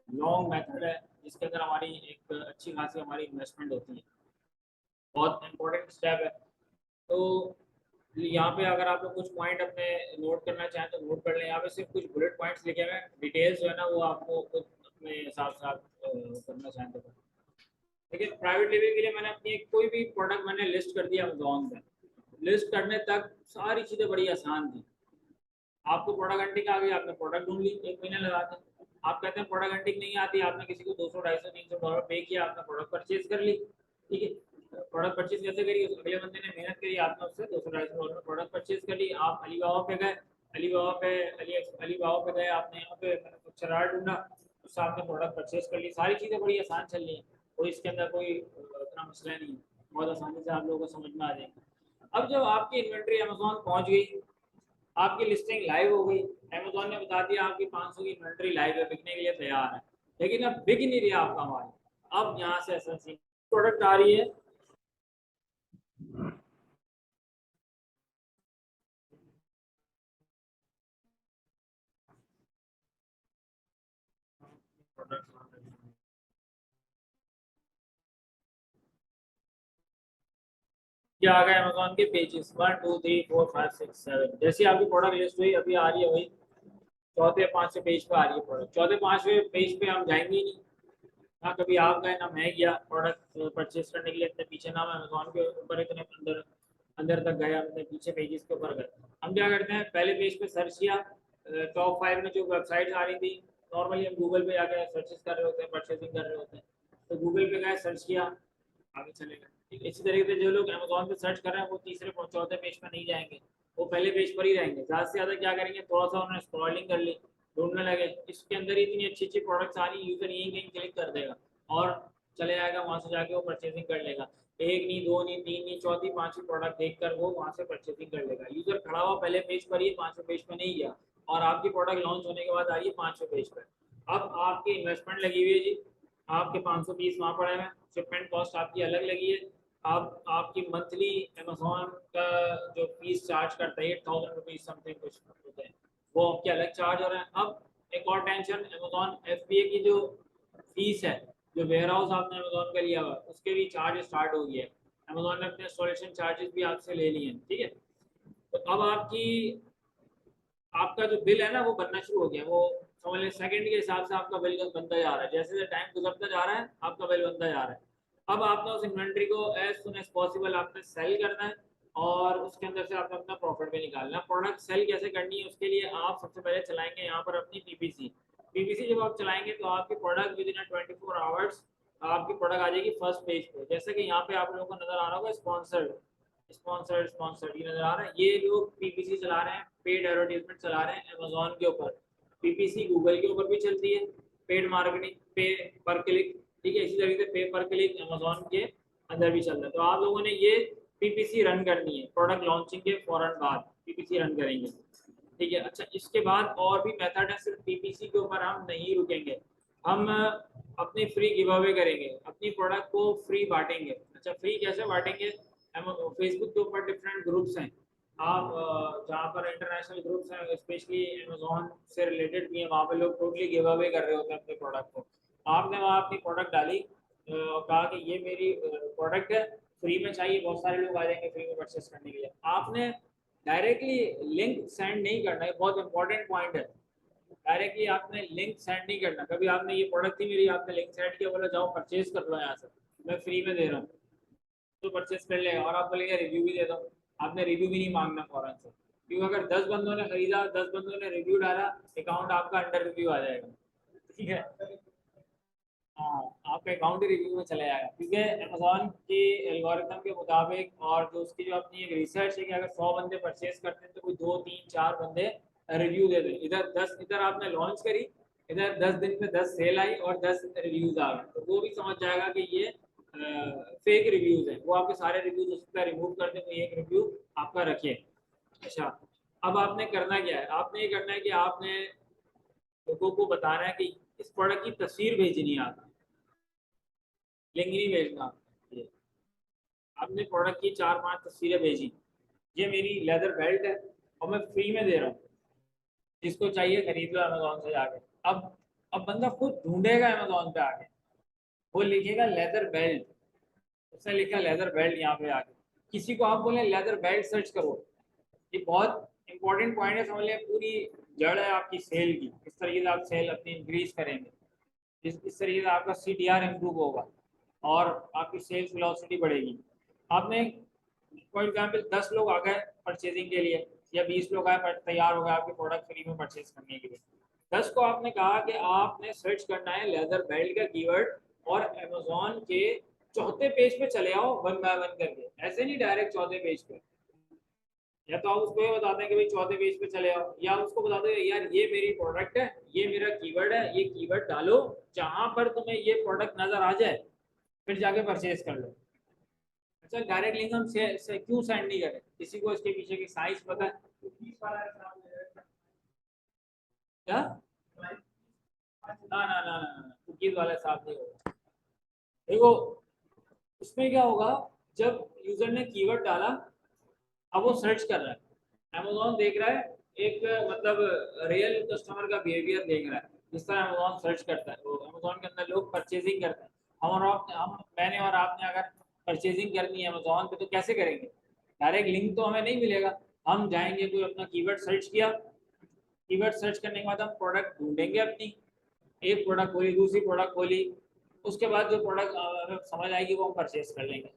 Speaker 1: लॉन्ग मेथड है, जिसके अंदर हमारी एक अच्छी खासी हमारी इन्वेस्टमेंट होती है, बहुत इंपॉर्टेंट स्टेप है। तो यहाँ पे अगर आप लोग कुछ पॉइंट अपने नोट करना चाहें तो नोट कर लें। यहाँ पे सिर्फ कुछ बुलेट पॉइंट्स लिखे हुए हैं, डिटेल्स जो है ना वो आपको खुद अपने हिसाब से आप करना चाहें तो। लेकिन प्राइवेट लेवल के लिए मैंने अपनी कोई भी प्रोडक्ट मैंने लिस्ट कर दिया अमेजोन पे, लिस्ट करने तक सारी चीज़ें बड़ी आसान थी। आपको प्रोडक्ट हंटिंग आ गई, आपने प्रोडक्ट ढूंढ ली 1 महीने लगा के। आप कहते हैं प्रोडक्ट हंटिंग नहीं आती, आपने किसी को 200 $250 300 पे किया, आपने प्रोडक्ट परचेज कर ली, ठीक है। प्रोडक्ट परचेज कैसे करी, अगले बंदे ने मेहनत करी, आपने उससे 200 $250 में प्रोडक्ट परचेज कर ली। आप अलीबाबा पे गए, अलीबाबा पे गए, आपने यहाँ पे मैन्युफैक्चरर ढूंढा, उससे आपने प्रोडक्ट परचेज कर ली। सारी चीज़ें बड़ी आसान चल रही हैं, कोई इसके अंदर कोई इतना मसला नहीं है, बहुत आसानी से आप लोगों को समझ में आ जाएंगे। अब जब आपकी इन्वेंट्री अमेजोन पहुंच गई, आपकी लिस्टिंग लाइव हो गई, अमेजोन ने बता दिया आपकी 500 की इन्वेंट्री लाइव है, बिकने के लिए तैयार है, लेकिन अब बिक नहीं रहा आपका माल। अब यहाँ से ऐसा सीन, प्रोडक्ट आ रही है, ये आ गए अमेजोन के पेजेस 1 2 3 4 5 6 7। जैसे आपकी प्रोडक्ट लिस्ट हुई, अभी आ रही है वही चौथे पांचवें पेज पे आ रही है प्रोडक्ट। चौथे पांचवें पेज पे हम जाएंगे ही नहीं, ना कभी आप गए ना मैं गया प्रोडक्ट परचेज करने के लिए, इतने पीछे ना मैं अमेजोन के ऊपर इतने अंदर अंदर तक गया, अपने पीछे पेजेस के ऊपर गए। हम क्या करते हैं, पहले पेज पे सर्च किया, टॉप 5 में जो वेबसाइट आ रही थी, नॉर्मली हम गूगल पे जाकर सर्चेस कर रहे होते हैं, परचेजिंग कर रहे होते हैं, तो गूगल पे गए, सर्च किया, आगे चलेगा। ठीक है, इसी तरीके से जो लोग अमेजोन पे सर्च कर रहे हैं वो तीसरे चौथे पेज पर नहीं जाएंगे, वो पहले पेज पर ही रहेंगे। ज़्यादा से ज़्यादा क्या करेंगे, थोड़ा सा उन्होंने स्क्रॉलिंग कर ली, ढूंढने लगे, इसके अंदर इतनी अच्छी अच्छी प्रोडक्ट्स आ रही, यूज़र यहीं कहीं क्लिक कर देगा और चले जाएगा, वहाँ से जाके वो परचेजिंग कर लेगा। एक नहीं, दो नहीं, तीन नहीं, चौथी पांचवी प्रोडक्ट देखकर वो वहाँ से परचेजिंग कर लेगा। यूज़र खड़ा हुआ पहले पेज पर ही, पांचवें पेज पर नहीं गया, और आपकी प्रोडक्ट लॉन्च होने के बाद आई है पांचवें पेज पर। अब आपकी इन्वेस्टमेंट लगी हुई है जी, आपके 500 पीस वहाँ पड़े हैं, शिपमेंट कॉस्ट आपकी अलग लगी है, आप आपकी मंथली अमेजोन का जो फीस चार्ज करता है 8,000 रुपीज समथिंग कुछ होते हैं, वो आपके अलग चार्ज हो रहे हैं। अब एक और टेंशन, अमेजोन FBA की जो फीस है, जो वेयर हाउस आपने अमेजोन का लिया हुआ उसके भी चार्ज स्टार्ट हो गया है, अमेजोन ने अपने इंस्टॉलेशन चार्जेस भी आपसे ले लिए हैं, ठीक है। तो अब आपकी आपका जो बिल है ना वो बनना शुरू हो गया, वो समझ लें सेकंड के हिसाब से आपका बिल बनता जा रहा है, जैसे जैसे टाइम गुजरता जा रहा है आपका बिल बनता जा रहा है। अब आपने उस इन्वेंट्री को एज सुन एज पॉसिबल आपने सेल करना है, और उसके अंदर से आपने अपना प्रॉफिट भी निकालना है। प्रोडक्ट सेल कैसे करनी है, उसके लिए आप सबसे पहले चलाएंगे यहाँ पर अपनी PPC। PPC जब आप चलाएंगे तो आपकी प्रोडक्ट विद इन 24 आवर्स आपकी प्रोडक्ट आ जाएगी फर्स्ट पेज पे। जैसे कि यहाँ पे आप लोगों को नजर आ रहा होगा स्पॉन्सर्ड स्पॉन्सर्ड स्पॉन्सर्ड, ये नजर आ रहा है, ये लोग PPC चला रहे हैं, पेड एडवर्टीजमेंट चला रहे हैं अमेजोन के ऊपर। PPC गूगल के ऊपर भी चलती है, पेड मार्केटिंग, पे पर क्लिक, ठीक है, इसी तरीके से पे पर क्लिक अमेजोन के अंदर भी चल रहा है। तो आप लोगों ने ये PPC रन करनी है, प्रोडक्ट लॉन्चिंग के फौरन बाद PPC रन करेंगे, ठीक है। अच्छा, इसके बाद और भी मेथड है, सिर्फ PPC के ऊपर हम नहीं रुकेंगे, हम अपनी फ्री गिव अवे करेंगे, अपनी प्रोडक्ट को फ्री बांटेंगे। अच्छा, फ्री कैसे बांटेंगे, हम फेसबुक के ऊपर डिफरेंट ग्रुप्स हैं, आप जहाँ पर इंटरनेशनल ग्रुप्स हैं, स्पेशली अमेजोन से रिलेटेड भी हैं, वहाँ पे लोग टोटली गिव अवे कर रहे होते हैं अपने प्रोडक्ट को। आपने वहाँ अपनी प्रोडक्ट डाली और कहा कि ये मेरी प्रोडक्ट है, फ्री में चाहिए, बहुत सारे लोग आ जाएंगे फ्री में परचेस करने के लिए। आपने डायरेक्टली लिंक सेंड नहीं करना है, बहुत इंपॉर्टेंट पॉइंट है। डायरेक्टली आपने लिंक सेंड नहीं करना। कभी आपने ये प्रोडक्ट थी मेरी, आपने लिंक सेंड किया, बोला जाओ परचेज कर लो यहाँ से, मैं फ्री में दे रहा हूँ, तो परचेस कर लेगा, और आप बोलेंगे रिव्यू भी दे दो, आपने रिव्यू भी नहीं मांगना फौरन से, क्योंकि अगर 10 बंदों ने खरीदा, 10 बंदों ने रिव्यू डाला, अकाउंट आपका अंडर रिव्यू आ जाएगा, ठीक है। हाँ, आपका अकाउंट ही रिव्यू में चला जाएगा, क्योंकि अमेजोन के एल्गोरिथम के मुताबिक, और जो उसकी जो अपनी एक रिसर्च है कि अगर 100 बंदे परचेज करते हैं तो कोई 2 3 4 बंदे रिव्यू दे दें। इधर 10, इधर आपने लॉन्च करी, इधर 10 दिन में 10 सेल आई और 10 रिव्यूज आ गए, तो वो भी समझ जाएगा कि ये फेक रिव्यूज हैं, वो आपके सारे रिव्यूज उसका रिमूव कर दे, कोई एक रिव्यू आपका रखे। अच्छा, अब आपने करना क्या है, आपने ये करना है कि आपने लोगों को बताना है कि इस प्रोडक्ट की तस्वीर भेजनी है, आपको लिंक नहीं भेजना। ये आपने प्रोडक्ट की 4-5 तस्वीरें भेजी, ये मेरी लेदर बेल्ट है और मैं फ्री में दे रहा हूँ, जिसको चाहिए खरीद लो अमेजोन से जाके। अब बंदा खुद ढूंढेगा अमेजोन पे आके, वो लिखेगा लेदर बेल्ट, उसने लिखा लेदर बेल्ट यहाँ पे आके, किसी को आप बोले लेदर बेल्ट सर्च करो, ये बहुत इंपॉर्टेंट पॉइंट है, समझ लें पूरी जड़ है आपकी सेल की, किस तरीके से आप सेल अपनी इंक्रीज करेंगे, इस तरीके से आपका CTR इम्प्रूव होगा और आपकी सेल्स वेलोसिटी बढ़ेगी। आपने फॉर एग्जाम्पल 10 लोग आ गए परचेजिंग के लिए या 20 लोग आए तैयार हो गए आपके प्रोडक्ट फ्री में परचेज करने के लिए, 10 को आपने कहा कि आपने सर्च करना है लेदर बेल्ट का कीवर्ड और अमेजोन के चौथे पेज पे चले आओ वन बाय वन करके, ऐसे नहीं डायरेक्ट चौथे पेज पे, या तो आप उसको ये बताते हैं कि भाई चौथे पेज पे चले आओ, या उसको बता दो यार ये मेरी प्रोडक्ट है, ये मेरा कीवर्ड है, ये कीवर्ड डालो, जहां पर तुम्हें ये प्रोडक्ट नजर आ जाए फिर जाके परचेज कर लो। अच्छा डायरेक्ट लिंक हम से क्यों सेंड नहीं करें, किसी को इसके पीछे की साइंस पता है क्या? ना ना ना ना, कुकीज वाले साथ नहीं होगा। देखो उसमें क्या होगा, जब यूजर ने कीवर्ड डाला, अब वो सर्च कर रहा है, अमेजोन देख रहा है एक मतलब रियल कस्टमर का बिहेवियर देख रहा है, जिस तरह अमेजोन सर्च करता है, तो अमेजोन के अंदर लोग परचेजिंग करते हैं, हम मैंने और आपने अगर परचेजिंग करनी है अमेजोन पे तो कैसे करेंगे, डायरेक्ट लिंक तो हमें नहीं मिलेगा, हम जाएंगे कोई अपना कीवर्ड सर्च किया, कीवर्ड सर्च करने के बाद हम प्रोडक्ट ढूंढेंगे अपनी, एक प्रोडक्ट खोली, दूसरी प्रोडक्ट खोली, उसके बाद जो प्रोडक्ट हमें समझ आएगी वो हम परचेज कर लेंगे,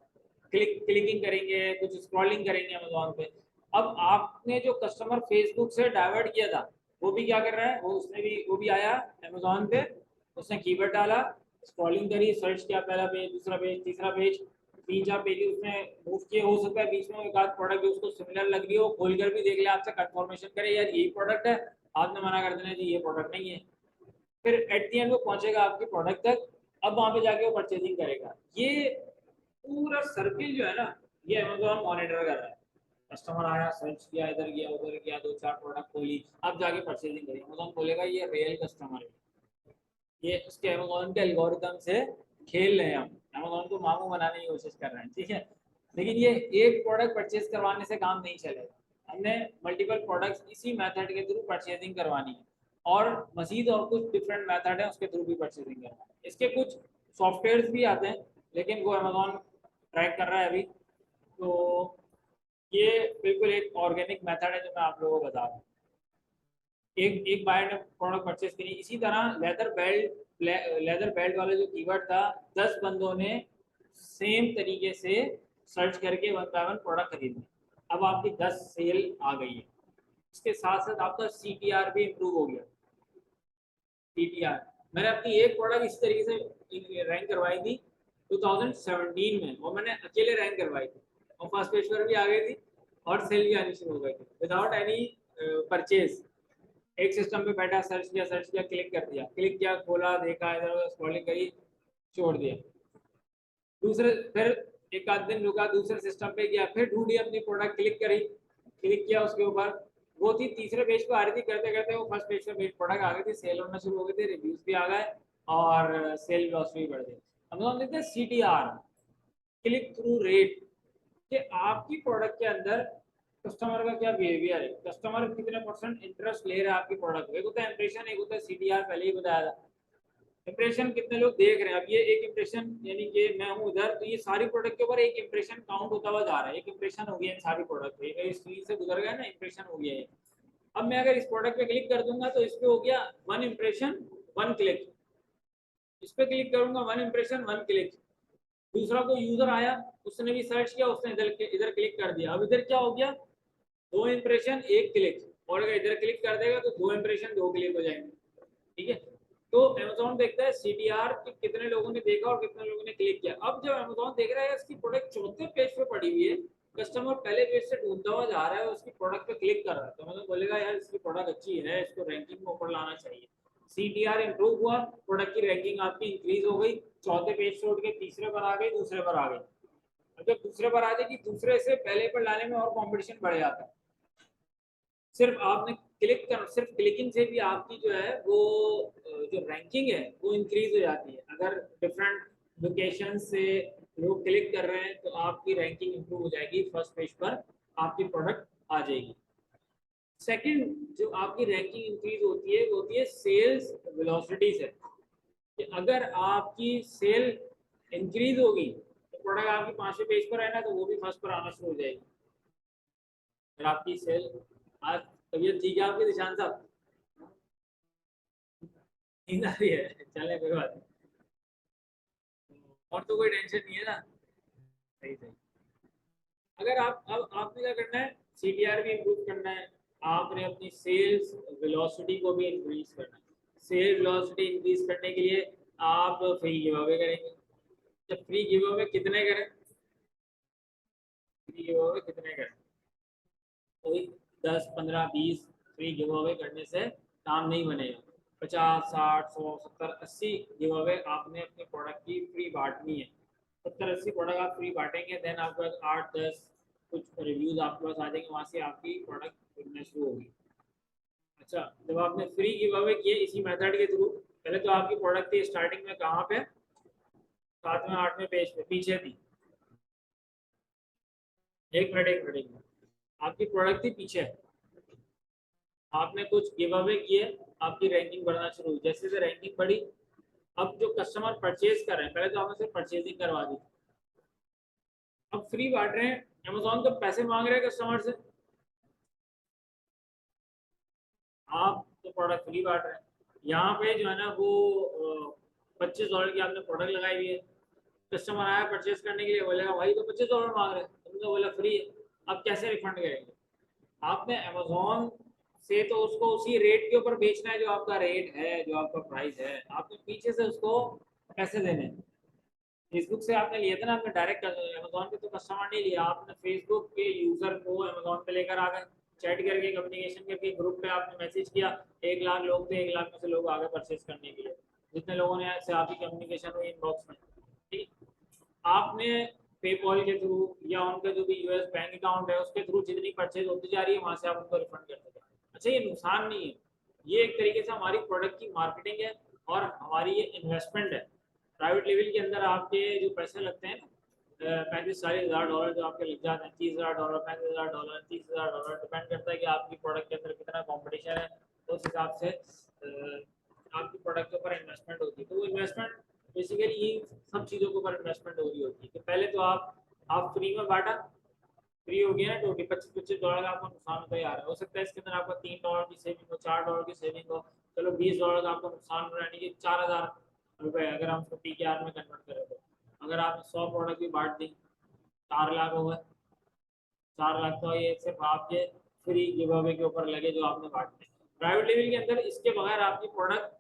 Speaker 1: क्लिकिंग करेंगे, कुछ स्क्रॉलिंग करेंगे अमेजोन पे। अब आपने जो कस्टमर फेसबुक से डाइवर्ट किया था वो भी क्या कर रहा है, वो भी आया अमेजोन पे, उसने कीवर्ड डाला, स्क्रॉलिंग करी, सर्च किया, पहला पेज, दूसरा पेज, तीसरा पेज, 3-4 पेज उसने मूव किए, हो सकता है बीच में एक आध प्रोडक्ट जो उसको सिमिलर लग रही हो खोल कर भी देख ले, आपसे कंफर्मेशन करे यार यही प्रोडक्ट है, आपने मना कर देना जी ये प्रोडक्ट नहीं है, फिर एट दी एंड वो पहुंचेगा आपके प्रोडक्ट तक, अब वहां पे जाके वो परचेजिंग करेगा। ये पूरा सर्किल जो है ना, ये अमेजोन मॉनिटर कर रहा है, कस्टमर आया, सर्च किया, इधर गया उधर गया, 2-4 प्रोडक्ट खोली, अब जाके परचेजिंग करी, अमेजोन बोलेगा ये रियल कस्टमर है, ये उसके अमेजोन के एल्गोरिथम से खेल रहे हैं, हम अमेजोन को मामू बनाने की कोशिश कर रहे हैं, ठीक है। लेकिन ये एक प्रोडक्ट परचेज करवाने से काम नहीं चलेगा, हमने मल्टीपल प्रोडक्ट्स इसी मेथड के थ्रू परचेजिंग करवानी है, और मजीद और कुछ डिफरेंट मेथड है उसके थ्रू भी परचेजिंग करवानी है। इसके कुछ सॉफ्टवेयर भी आते हैं लेकिन वो अमेजोन ट्रैक कर रहा है अभी, तो ये बिल्कुल एक ऑर्गेनिक मेथड है जो मैं आप लोगों को बता रहा हूँ। एक एक बायर ने प्रोडक्ट परचेज करी, इसी तरह लेदर बेल्ट वाला जो कीवर्ड था 10 बंदों ने सेम तरीके से सर्च करके वन बाय वन प्रोडक्ट खरीदे, अब आपकी 10 सेल आ गई है, इसके साथ साथ आपका CTR भी इम्प्रूव हो गया। CTR मैंने अपनी एक प्रोडक्ट इस तरीके से रैंक करवाई थी 2017 में, और मैंने अकेले रैंक करवाई थी और फर्स्ट पेज पर भी आ गई थी और सेल भी आनी शुरू हो गई थी विदाउट एनी परचेज, एक सिस्टम पे बैठा, सर्च किया, क्लिक किया, खोला, देखा, इधर उधर स्क्रॉलिंग करी, छोड़ दिया, दूसरे फिर एक आध दिन रुका, दूसरे सिस्टम पे गया, फिर ढूंढी अपनी प्रोडक्ट, क्लिक किया उसके ऊपर, वो थी तीसरे पेज पे आ रही थी, करते करते वो फर्स्ट पेज पे मेरी प्रोडक्ट आ गई थी, सेल होना शुरू हो गई थी, रिव्यूज भी आ गए और सेल वेलोसिटी भी बढ़ गई। अब हम देखते हैं CTR, क्लिक थ्रू रेट, कि आपकी प्रोडक्ट के अंदर कस्टमर का क्या बिहेवियर है, कस्टमर कितने परसेंट इंटरेस्ट ले रहा है आपकी प्रोडक्ट, एक होता है इंप्रेशन, एक होता है CTR, पहले ही बताया था। इंप्रेशन कितने लोग देख रहे हैं, अब ये एक इंप्रेशन यानी कि मैं हूँ उधर, तो ये सारी प्रोडक्ट के ऊपर एक इंप्रेशन काउंट होता हुआ जा रहा है, एक इंप्रेशन हो गया इन सारी प्रोडक्ट पे, मेरी स्क्रीन से गुजर गया ना, इंप्रेशन हो गया है। अब मैं अगर इस प्रोडक्ट पे क्लिक कर दूंगा तो इस पे हो गया 1 इंप्रेशन 1 क्लिक, इस पे क्लिक करूंगा 1 इंप्रेशन 1 क्लिक, दूसरा कोई यूजर आया, उसने भी सर्च किया, उसने इधर क्लिक कर दिया, अब इधर क्या हो गया 2 इंप्रेशन 1 क्लिक, और अगर इधर क्लिक कर देगा तो 2 इंप्रेशन 2 क्लिक हो जाएंगे, ठीक है। तो अमेजोन देखता है CTR कि कितने लोगों ने देखा और कितने लोगों ने क्लिक किया। अब जब अमेजोन देख रहा है इसकी प्रोडक्ट चौथे पेज पे पड़ी हुई है, कस्टमर पहले पेज से ढूंढता हुआ जा रहा है, उसकी प्रोडक्ट पे क्लिक कर रहा है, तो अमेजोन बोलेगा यार इसकी प्रोडक्ट अच्छी है, इसको रैंकिंग में ऊपर लाना चाहिए, CTR इंप्रूव हुआ, प्रोडक्ट की रैंकिंग आपकी इंक्रीज हो गई, चौथे पेज छोड़ के तीसरे पर आ गई, दूसरे पर आ गई। जब दूसरे पर आ जाएगी, दूसरे से पहले पर लाने में और कंपटीशन बढ़ जाता है, सिर्फ आपने क्लिक कर, सिर्फ क्लिकिंग से भी आपकी जो है वो जो रैंकिंग है वो इंक्रीज हो जाती है। अगर डिफरेंट लोकेशन से लोग क्लिक कर रहे हैं तो आपकी रैंकिंग इंप्रूव हो जाएगी, फर्स्ट पेज पर आपकी प्रोडक्ट आ जाएगी। सेकंड जो आपकी रैंकिंग इंक्रीज होती है वो होती है सेल्स वेलोसिटी से, कि अगर आपकी सेल इंक्रीज होगी तो प्रोडक्ट आपकी 5वें पेज पर है ना, तो वो भी फर्स्ट पर आना शुरू हो जाएगी। अगर आपकी सेल, आज तबीयत ठीक है आपकी निशान साहब? नींद आ रही है? चले कोई बात नहीं, और तो कोई टेंशन नहीं है ना? सही सही। अगर आप, अब आपने क्या करना है, सीटीआर भी इम्प्रूव करना है, आपने अपनी सेल्स वेलोसिटी को भी इंक्रीज करना है। सेल वेलोसिटी इंक्रीज करने के लिए आप फ्री गिव अवे करेंगे। जब फ्री गिव अवे कितने करें, फ्री गिव अवे कितने करें, कोई 10, 15, 20 फ्री गिव अवे करने से काम नहीं बनेगा। 50, 60, 100, 70, 80 गिव अवे आपने अपने प्रोडक्ट की फ्री बांटनी है। 70, 80 प्रोडक्ट आप फ्री बांटेंगे, देन आपके पास 8, 10 कुछ रिव्यूज आपके पास आ जाएंगे, वहाँ से आपकी प्रोडक्ट बिकना शुरू होगी। अच्छा, जब आपने फ्री गिव अवे किए इसी मेथड के थ्रू, पहले तो आपकी प्रोडक्ट थी स्टार्टिंग में कहाँ पे, 7वें 8वें पेज पे पीछे थी। एक मिनट, आपकी प्रोडक्ट थी पीछे, आपने कुछ गिव अवे किए, आपकी रैंकिंग बढ़ना शुरू हुई। जैसे जैसे रैंकिंग बढ़ी, अब जो कस्टमर परचेज कर रहे हैं, पहले तो आपने सिर्फ परचेजिंग करवा दी, अब फ्री बांट रहे हैं, अमेजोन तो पैसे मांग रहे हैं कस्टमर से, आप तो प्रोडक्ट फ्री बांट रहे हैं। यहाँ पे जो है ना वो $25 की आपने प्रोडक्ट लगाई हुई है, कस्टमर आया परचेज करने के लिए, बोलेगा भाई तो $25 मांग रहे हैं, तुमने बोला फ्री है, अब कैसे रिफंड करेंगे? आपने अमेजोन से तो उसको उसी रेट के ऊपर बेचना है जो आपका रेट है, जो आपका प्राइस है, आपने पीछे से उसको पैसे देने हैं। फेसबुक से आपने लिए थे ना, आपने डायरेक्ट अमेजोन पे तो कस्टमर नहीं लिया, आपने फेसबुक के यूजर को अमेजोन पे लेकर आ गए, चैट करके, कम्युनिकेशन करके, ग्रुप पे आपने मैसेज किया, 1 लाख लोग थे, 1 लाख में से लोग आ गए परचेज करने के लिए, जितने लोगों ने से आपकी कम्युनिकेशन हुई इनबॉक्स में, ठीक। आपने पेपॉल के थ्रू या उनका जो भी यूएस बैंक अकाउंट है उसके थ्रू जितनी परचेज होती जा रही है वहां से आप उनको रिफंड करते जाए। अच्छा, ये नुकसान नहीं है, ये एक तरीके से हमारी प्रोडक्ट की मार्केटिंग है और हमारी ये इन्वेस्टमेंट है। प्राइवेट लेवल के अंदर आपके जो पैसे लगते हैं ना, 35-40 हज़ार डॉलर जो आपके लग जाते हैं, $30,000, $35,000, $30,000, डिपेंड करता है कि आपकी प्रोडक्ट के अंदर कितना कॉम्पिटिशन है, तो उस हिसाब से आपकी प्रोडक्ट के ऊपर इन्वेस्टमेंट होती है। तो वो इन्वेस्टमेंट बेसिकली ये सब चीज़ों के ऊपर इन्वेस्टमेंट हो रही होती है कि पहले तो आप फ्री में बांटा, फ्री हो गया ना, टोटल $25 का आपको नुकसान होता जा रहा है। हो सकता है इसके अंदर आपका $3 की सेविंग हो, $4 की सेविंग हो, चलो $20 का आपको नुकसान हो रहा है, यानी कि ₹4,000 अगर हम उसको PKR में कन्वर्ट करें तो, अगर आपने 100 प्रोडक्ट भी बांट दी, 4 लाख हो गए। 4 लाख तो ये सिर्फ आपके फ्री गिव अवे के ऊपर लगे जो आपने बांटे। प्राइवेट लेवल के अंदर इसके बगैर आपकी प्रोडक्ट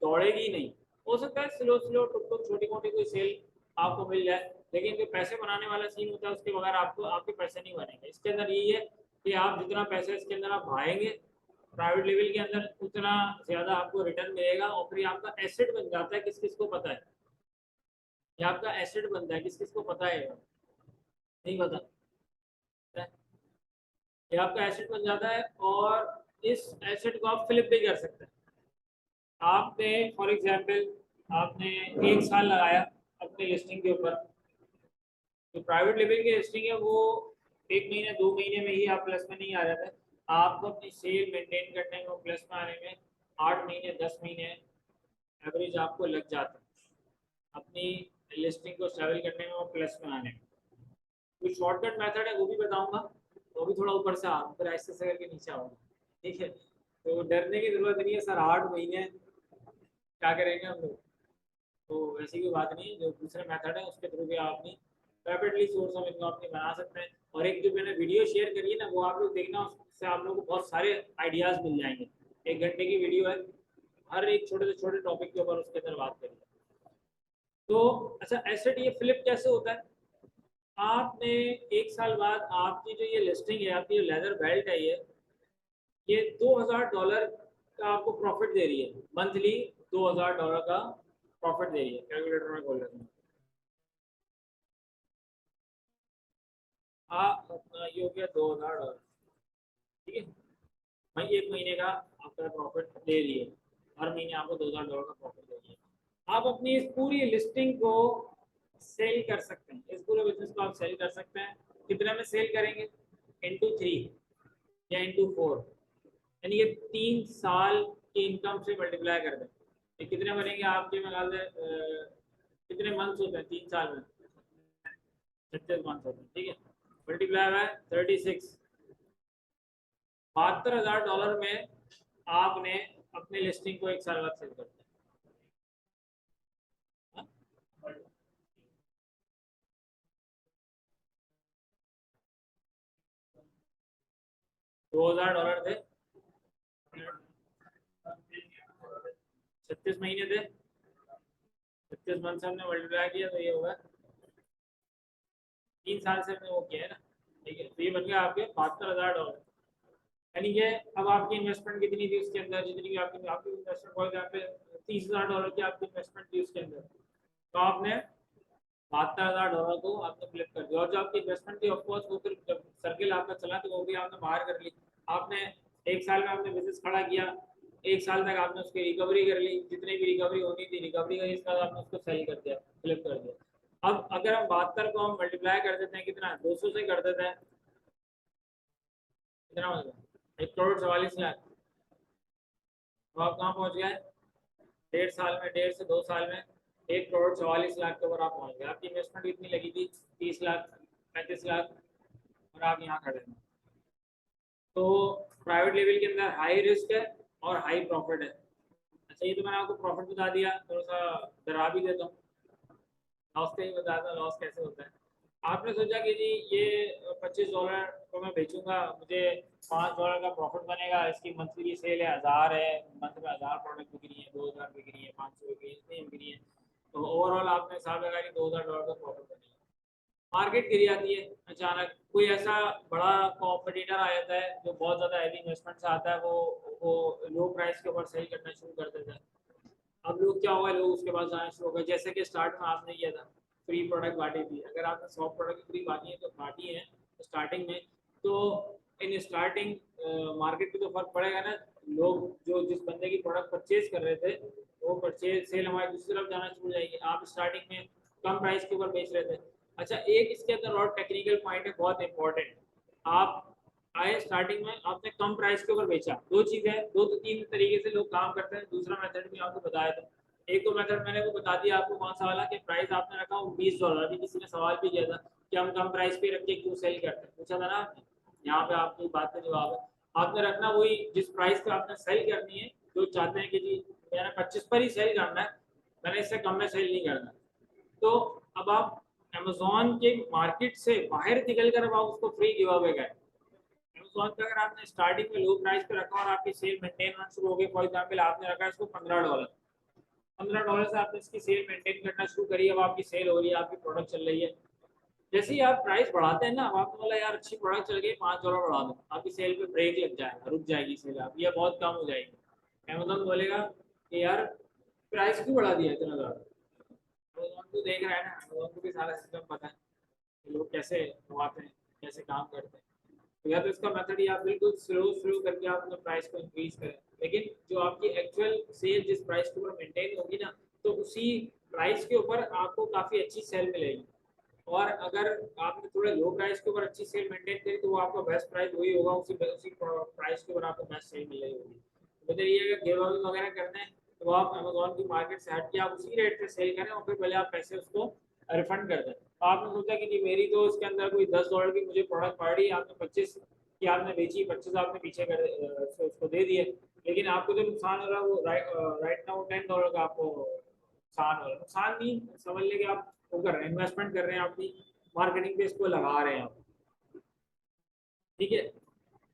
Speaker 1: दौड़ेगी नहीं। हो सकता है स्लो स्लो टुक टुक छोटी मोटी कोई सेल आपको मिल जाए, लेकिन जो पैसे बनाने वाला सीन होता है उसके बगैर आपको आपके पैसे नहीं बनेंगे। इसके अंदर यही है कि आप जितना पैसा इसके अंदर आप भाएंगे प्राइवेट लेवल के अंदर, उतना ज्यादा आपको रिटर्न मिलेगा, और फिर आपका एसेट बन जाता है। किस किस को पता है ये आपका एसेट बनता है? किस किस को पता है? नहीं पता, ये आपका एसेट बन जाता है, और इस एसेट को आप फ्लिप भी कर सकते हैं। आपने फॉर एग्जांपल आपने 1 साल लगाया अपनी लिस्टिंग के ऊपर, जो प्राइवेट लेवल की लिस्टिंग है वो 1 महीने 2 महीने में ही आप प्लस में नहीं आ जाते, आपको अपनी सेल मेंटेन करने में, प्लस में आने में 8 महीने 10 महीने एवरेज आपको लग जाता है, अपनी लिस्टिंग को स्टेबल करने में और प्लस में आने में। कोई शॉर्टकट मेथड है वो भी बताऊंगा, वो भी थोड़ा ऊपर से आओ, फिर ऐसे से करके नीचे आओगे, ठीक है? तो डरने की जरूरत नहीं है सर, 8 महीने क्या करेंगे हम लोग, तो ऐसी कोई बात नहीं है। जो दूसरे मेथड है उसके थ्रू भी आप अपनी रैपिडली सोर्स ऑफ इनकम अपनी बना सकते हैं। और एक जो मैंने वीडियो शेयर करी है ना, वो आप लोग देखना, उससे आप लोगों को बहुत सारे आइडियाज मिल जाएंगे। 1 घंटे की वीडियो है, हर एक छोटे से छोटे टॉपिक के ऊपर उसके अंदर बात करेंगे। तो अच्छा, एसेट ये फ्लिप कैसे होता है? आपने 1 साल बाद आपकी जो ये लिस्टिंग है, आपकी जो लेदर बेल्ट है, ये $2,000 का आपको प्रॉफिट दे रही है मंथली, $2,000 का प्रॉफिट दे रही है। कैलकुलेटर में खोल लेते हैं, आप अपना ये हो गया $2,000, ठीक है? वही एक महीने का आपका प्रॉफिट दे दिए, हर महीने आपको $2000 का प्रॉफिट दे दिए। आप अपनी इस पूरी लिस्टिंग को सेल कर सकते हैं, इस पूरे बिजनेस को आप सेल कर सकते हैं। कितने में सेल करेंगे? इंटू 3 या इंटू 4, यानी कि 3 साल की इनकम से मल्टीप्लाई कर दें। ये कितने बनेंगे आपके में ख्याल से कितने मंथ्स होते हैं 3 साल में? 36 मंथ्स होते हैं, ठीक है। मल्टीप्लाई हुआ है 36, $72,000 में आपने अपनी लिस्टिंग को 1 साल बाद सेल कर दिया। 2000 डॉलर थे, 36 महीने थे, 36 मंथ से हमने मल्टीप्लाई किया तो ये होगा 3 साल से हमने वो किया है ना, ठीक है। तो ये बन गया आपके $72,000। यानी कि अब आपकी इन्वेस्टमेंट कितनी थी उसके अंदर, जितनी भी आपकी आपकी इन्वेस्टमेंट बहुत यहाँ पे $30,000 की आपकी इन्वेस्टमेंट थी उसके अंदर, तो आपने $72,000 को आपने फ्लिप कर दिया। और जो आपकी इन्वेस्टमेंट थी ऑफकोर्स वो फिर जब सर्किल आपका चला तो वो भी आपने बाहर कर ली। आपने 1 साल में आपने बिजनेस खड़ा किया, 1 साल तक आपने उसकी रिकवरी कर ली, जितनी भी रिकवरी होनी थी रिकवरी का इसका आपने उसको सेल कर दिया, फ्लिप कर दिया। अब अगर हम 72 को हम मल्टीप्लाई कर देते हैं कितना, 200 से कर देते हैं, कितना हो गया? 1,44,00,000। तो आप कहाँ पहुँच गए? 1.5 साल में, 1.5 से 2 साल में 1,44,00,000 के ऊपर आप पहुँच गए। आपकी इन्वेस्टमेंट कितनी लगी थी? 30 लाख, 35 लाख, और आप यहाँ खड़े हैं। तो प्राइवेट लेवल के अंदर हाई रिस्क है और हाई प्रॉफिट है। अच्छा, ये तो मैंने आपको प्रॉफिट बता दिया, थोड़ा सा डरा भी देता हूँ, लॉस का ही बता था, लॉस कैसे होता है। आपने सोचा कि जी ये $25 को मैं बेचूंगा, मुझे $5 का प्रॉफिट बनेगा, इसकी मंथली की सेल है 1000 है, मंथ में 1000 प्रोडक्ट बिक रही है, 2000 बिक रही है, 500 बिक रही है, इतनी बिक रही है, तो ओवरऑल आपने हिसाब लगा कि $2000 का प्रॉफिट बनेगा। मार्केट गिर जाती है अचानक, कोई ऐसा बड़ा कॉम्पिटिटर आ जाता है जो बहुत ज़्यादा हैवी इन्वेस्टमेंट से आता है, वो लो प्राइस के ऊपर सेल करना शुरू कर देता है। अब लोग क्या होगा, लोग उसके पास आना शुरू हो गए, जैसे कि स्टार्ट में आपने किया था, फ्री प्रोडक्ट बांटी थी। अगर आपने 100 प्रोडक्ट फ्री बांटी है तो बांटी है स्टार्टिंग में, तो इन स्टार्टिंग मार्केट पे तो फर्क पड़ेगा ना। लोग जो जिस बंदे की प्रोडक्ट परचेज कर रहे थे वो परचेज सेल हमारी दूसरी तरफ जाना शुरू हो जाएगी। आप स्टार्टिंग में कम प्राइस के ऊपर बेच रहे थे। अच्छा, एक इसके अंदर और टेक्निकल पॉइंट है बहुत इंपॉर्टेंट। आप आए स्टार्टिंग में आपने कम प्राइस के ऊपर बेचा, दो चीजें हैं, दो तो तीन तरीके से लोग काम करते हैं। दूसरा मेथड भी आपको बताया था। एक तो मेथड मैंने वो बता दिया आपको, कौन सा वाला, कि प्राइस आपने रखा $20। अभी किसी ने सवाल भी किया था कि हम कम प्राइस पे रख के क्यों सेल करते हैं, पूछा था ना आपने। यहाँ पे आपकी बात का जवाब है, आपने रखना वही जिस प्राइस पे आपने सेल करनी है। जो चाहते हैं कि जी मैंने 25 पर ही सेल करना है, मैंने इससे कम में सेल नहीं करना, तो अब आप अमेजोन के मार्केट से बाहर निकल कर अब आप उसको फ्री गिव अवे करें। अमेजोन पे अगर आपने स्टार्टिंग में लो प्राइस पे रखा और आपकी सेल मेंटेन होना शुरू हो गई, फॉर एग्जाम्पल आपने रखा इसको $15, $15 से आपने इसकी सेल मेंटेन करना शुरू करी, अब आपकी सेल हो रही है, आपकी प्रोडक्ट चल रही है। जैसे ही आप प्राइस बढ़ाते हैं ना, अब आपने बोला यार अच्छी प्रोडक्ट चल गई, $5 बढ़ा दो, आपकी सेल पे ब्रेक लग जाएगा, रुक जाएगी सेल, आप ये बहुत कम हो जाएगी। अमेजोन बोलेगा कि यार प्राइस क्यों बढ़ा दिया इतना ज़्यादा। अमेजोन तो देख रहा है ना, अमेजोन को भी सारा सिस्टम पता है कि लोग कैसे कमाते हैं, कैसे काम करते हैं। तो या तो इसका मेथड ही आप बिल्कुल स्लो स्लो करके आप अपने प्राइस को इंक्रीज करें, लेकिन जो आपकी एक्चुअल सेल जिस प्राइस के ऊपर मेंटेन होगी ना, तो उसी प्राइस के ऊपर आपको काफ़ी अच्छी सेल मिलेगी। और अगर आपने थोड़े लो प्राइस के ऊपर अच्छी सेल मेंटेन करी तो वो आपका बेस्ट प्राइस वही होगा, उसी प्राइस के ऊपर आपको बेस्ट सेल मिल रही होगी। तो ये अगर गिव अवे वगैरह करते हैं तो आप अमेजोन की मार्केट से हट के आप उसी रेट पे सेल करें और फिर पहले आप पैसे उसको रिफंड कर दें। तो आपने सोचा कि जी मेरी तो इसके अंदर कोई $10 की मुझे प्रोडक्ट पड़ रही है, आपने 25 की आपने बेची, 25 आपने पीछे कर उसको दे दिए, लेकिन आपको जो नुकसान हो रहा है वो राइट ना वो $10 का आपको नुकसान हो रहा है। नुकसान नहीं समझ लेंगे, आप वो कर रहे हैं, इन्वेस्टमेंट कर रहे हैं, अपनी मार्केटिंग पे इसको लगा रहे हैं आप, ठीक है।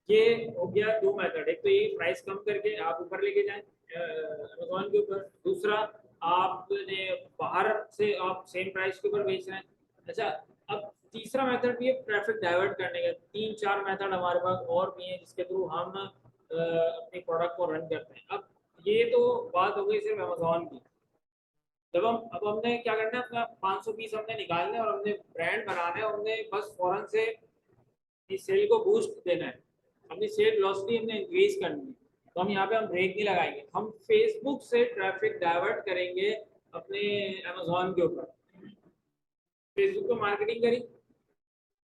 Speaker 1: ये हो गया दो मेथड, एक तो ये प्राइस कम करके आप ऊपर लेके जाएं अमेजोन के ऊपर, दूसरा आपने बाहर से आप सेम प्राइस के ऊपर बेच रहे हैं। अच्छा, अब तीसरा मेथड भी है ट्रैफिक डाइवर्ट करने का। 3-4 मेथड हमारे पास और भी हैं जिसके थ्रू हम अपनी प्रोडक्ट को रन करते हैं। अब ये तो बात हो गई सिर्फ अमेजोन की। जब हम अब हमने क्या करना है, अपना 500 पीस हमने निकालने हैं और हमने ब्रांड बनाना है, हमने बस फौरन से इस सेल को बूस्ट देना है। अपनी सेल वेलोसिटी हमने इंक्रीज करनी है, तो हम यहाँ पे हम ब्रेक नहीं लगाएंगे, हम फेसबुक से ट्रैफिक डाइवर्ट करेंगे अपने अमेजोन के ऊपर। फेसबुक पे मार्केटिंग करी,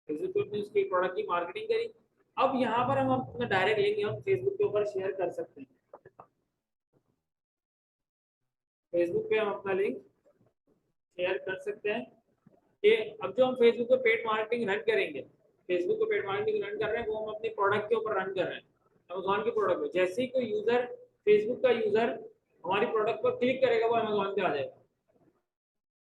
Speaker 1: फेसबुक पे अपने उसके प्रोडक्ट की मार्केटिंग करी। अब यहाँ पर हम अपना डायरेक्ट लिंक हम फेसबुक के ऊपर शेयर कर सकते हैं। फेसबुक पे हम अपना लिंक शेयर कर सकते हैं कि अब जो हम फेसबुक पे पेड मार्केटिंग रन करेंगे, फेसबुक पे पेड मार्केटिंग रन कर रहे हैं, वो हम अपने प्रोडक्ट के ऊपर रन कर रहे हैं, अमेजोन के प्रोडक्ट पे। जैसे ही कोई यूजर, फेसबुक का यूजर हमारी प्रोडक्ट पर क्लिक करेगा, वो अमेजोन पे आ जाएगा।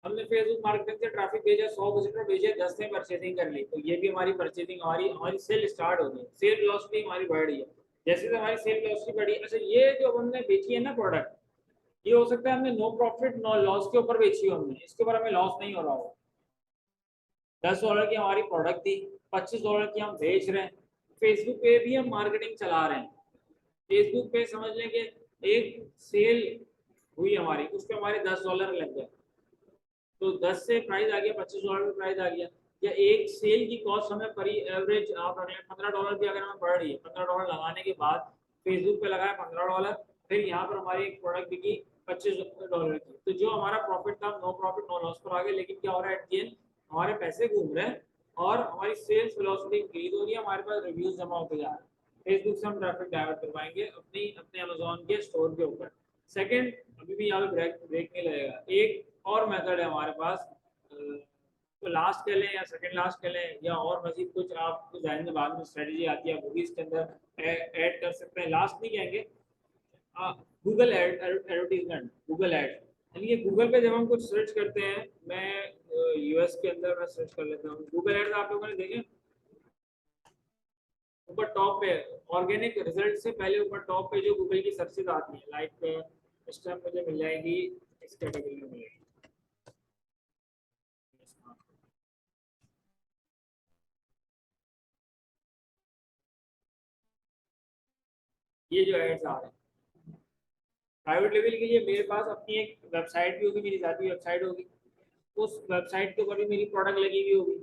Speaker 1: हमने फेसबुक मार्केटिंग से ट्रैफिक भेजा, 100 विजिटर भेजे, 10 ने परचेजिंग कर ली, तो ये भी हमारी परचेजिंग, हमारी हमारी सेल स्टार्ट हो गई, सेल वेलोसिटी हमारी बढ़ रही है। जैसे हमारी सेल वेलोसिटी बढ़ी, अच्छा ये जो हमने बेची है ना प्रोडक्ट, ये हो सकता है हमने नो प्रॉफिट नो लॉस के ऊपर बेची हो, हमने इसके ऊपर हमें लॉस नहीं हो रहा हो। $10 की हमारी प्रोडक्ट थी, $25 की हम बेच रहे हैं, फेसबुक पे भी हम मार्केटिंग चला रहे हैं। फेसबुक पे समझ लें कि एक सेल हुई हमारी, उस पर हमारे $10 लग गए, तो 10 से प्राइस आ गया, $25 में प्राइस आ गया। या एक सेल की कॉस्ट हमें पर एवरेज आप रख लें $15 भी अगर हमें पड़ रही है, $15 लगाने के बाद फेसबुक पे लगाया $15, फिर यहाँ पर हमारी एक प्रोडक्ट बिकी $25 की, तो जो हमारा प्रॉफिट था नो प्रॉफिट नो लॉस पर आ गया। लेकिन क्या हो रहा है, एट द एंड हमारे पैसे घूम रहे हैं और हमारी सेल्स वेलोसिटी इंक्रीज हो रही है, हमारे पास रिव्यूज जमा होते जा रहे हैं। फेसबुक से हम ट्रैफिक डाइवर्ट करवाएंगे अपने अमेजोन के स्टोर के ऊपर। सेकंड, अभी भी यहाँ पे ब्रेक ब्रेक नहीं लगेगा, एक और मेथड है हमारे पास, तो लास्ट कह लें या सेकंड लास्ट कह लें, या और मजीद कुछ आपको जहन में बाद में स्ट्रेटजी आती है, वो भी इसके अंदर ऐड कर सकते हैं, लास्ट नहीं कहेंगे। गूगल एडवर्टीजमेंट, गूगल एड, यानी कि गूगल पे जब हम कुछ सर्च करते हैं, मैं यूएस के अंदर मैं सर्च कर लेता हूँ गूगल एड्स, आप लोगों ने देखे ऊपर टॉप पे ऑर्गेनिक रिजल्ट से पहले ऊपर टॉप पे जो गूगल की सर्चेज आती है, लाइक इस टाइम मुझे मिल जाएगी, इस कैटेगरी में मिलेगी, ये जो एड्स आ रहे हैं प्राइवेट लेवल के लिए, मेरे पास अपनी एक वेबसाइट भी होगी, मेरी जाती वेबसाइट होगी, उस वेबसाइट के ऊपर भी मेरी प्रोडक्ट लगी हुई होगी,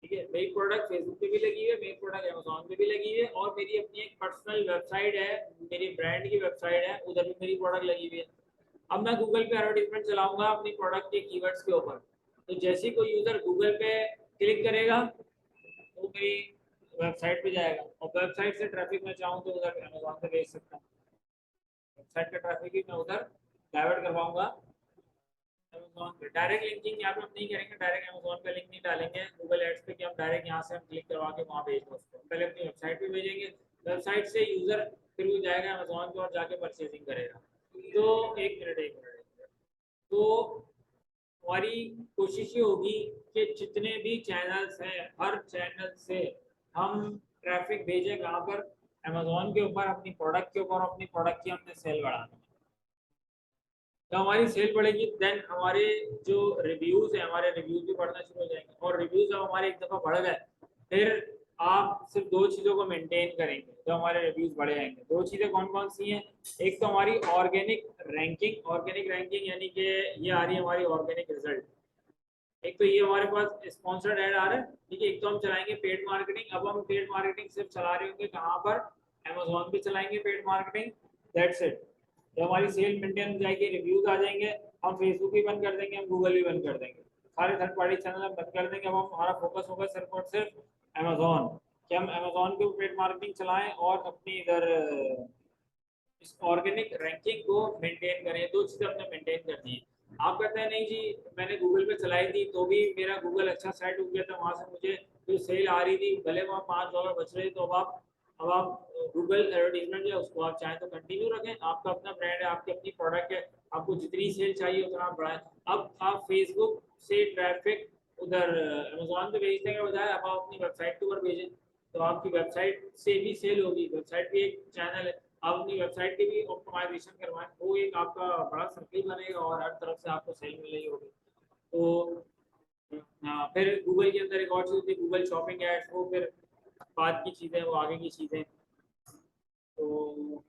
Speaker 1: ठीक है। मेरी प्रोडक्ट फेसबुक पे भी लगी हुई है, मेरी प्रोडक्ट अमेजोन पे भी लगी हुई है, और मेरी अपनी एक पर्सनल वेबसाइट है, मेरी ब्रांड की वेबसाइट है, उधर भी मेरी प्रोडक्ट लगी हुई है। अब मैं गूगल पे एडवर्टीजमेंट चलाऊंगा अपनी प्रोडक्ट के कीवर्ड्स के ऊपर, तो जैसे ही कोई यूजर गूगल पे क्लिक करेगा, वो मेरी वेबसाइट पे जाएगा, और वेबसाइट से ट्रैफिक मैं चाहूँ तो उधर अमेजोन पे भेज सकता हूँ। वेबसाइट का ट्रैफिक ही मैं उधर डाइवर्ट करवाऊंगा अमेजोन पे। डायरेक्ट लिंकिंग यहाँ पे हम नहीं करेंगे, डायरेक्ट अमेजोन पे लिंक नहीं डालेंगे गूगल एड्स पे कि हम डायरेक्ट यहाँ से हम क्लिक करवा के वहाँ भेज दो उसको, पहले अपनी वेबसाइट पे भेजेंगे, वेबसाइट से यूजर फिर वो जाएगा अमेजोन पे और जाके परचेजिंग करेगा। तो एक मिनट, तो हमारी कोशिश ये होगी कि जितने भी चैनल्स हैं, हर चैनल से हम ट्रैफिक भेजें कहाँ पर, अमेजोन के ऊपर, अपनी प्रोडक्ट के ऊपर, अपनी प्रोडक्ट की हमने सेल बढ़ानी है। तो हमारी सेल बढ़ेगी, देन हमारे जो रिव्यूज है, हमारे रिव्यूज भी बढ़ना शुरू हो जाएंगे, और रिव्यूज जब हमारे एक दफ़ा बढ़ गए, फिर आप सिर्फ दो चीज़ों को मेंटेन करेंगे जब हमारे रिव्यूज बढ़े जाएंगे। दो चीज़ें कौन कौन सी हैं, एक तो हमारी ऑर्गेनिक रैंकिंग, ऑर्गेनिक रैंकिंग यानी कि ये आ रही है हमारी ऑर्गेनिक रिजल्ट। एक तो ये हमारे पास स्पॉन्सर्ड ऐड आ रहा है, ठीक है, एक तो हम चलाएंगे पेड मार्केटिंग। अब हम पेड मार्केटिंग सिर्फ चला रहे होंगे कहाँ पर, अमेजोन पे चलाएंगे पेड मार्केटिंग, दैट्स इट। जब हमारी सेल मेंटेन हो जाएगी, रिव्यूज आ जाएंगे, हम फेसबुक भी बंद कर देंगे, हम गूगल भी बंद कर देंगे, सारे थर्ड पार्टी चैनल हम बंद कर देंगे। अब हम हमारा फोकस होगा सिर्फ और सिर्फ अमेजोन, कि हम अमेजोन के पेड मार्केटिंग चलाएं और अपनी इधर इस ऑर्गेनिक रैंकिंग को मेंटेन करें। दो चीज़ें हमने मेंटेन करनी है। आप कहते हैं नहीं जी मैंने गूगल पे चलाई थी तो भी मेरा गूगल अच्छा सेट हो गया था, वहाँ से मुझे जो सेल आ रही थी, भले वहाँ $5 बच रहे, तो अब आप गूगल एडवर्टीजमेंट जो उसको आप चाहें तो कंटिन्यू रखें, आपका अपना ब्रांड है, आपकी अपनी प्रोडक्ट है, आपको जितनी सेल चाहिए उतना आप बढ़ाएं। अब आप फेसबुक से ट्रैफिक उधर अमेजोन पे भेजने के बजाय अब आप अपनी वेबसाइट के ऊपर भेजें, तो आपकी वेबसाइट से भी सेल होगी, वेबसाइट भी एक चैनल है, आप अपनी वेबसाइट की भी ऑप्टिमाइजेशन करवाएं, वो एक आपका बड़ा सर्किल बनेगा और हर तरफ से आपको सेल मिल रही होगी। तो हाँ, फिर गूगल के अंदर एक और चीज़ होती है गूगल शॉपिंग एड्स, वो फिर बाद की चीज़ें, वो आगे की चीज़ें। तो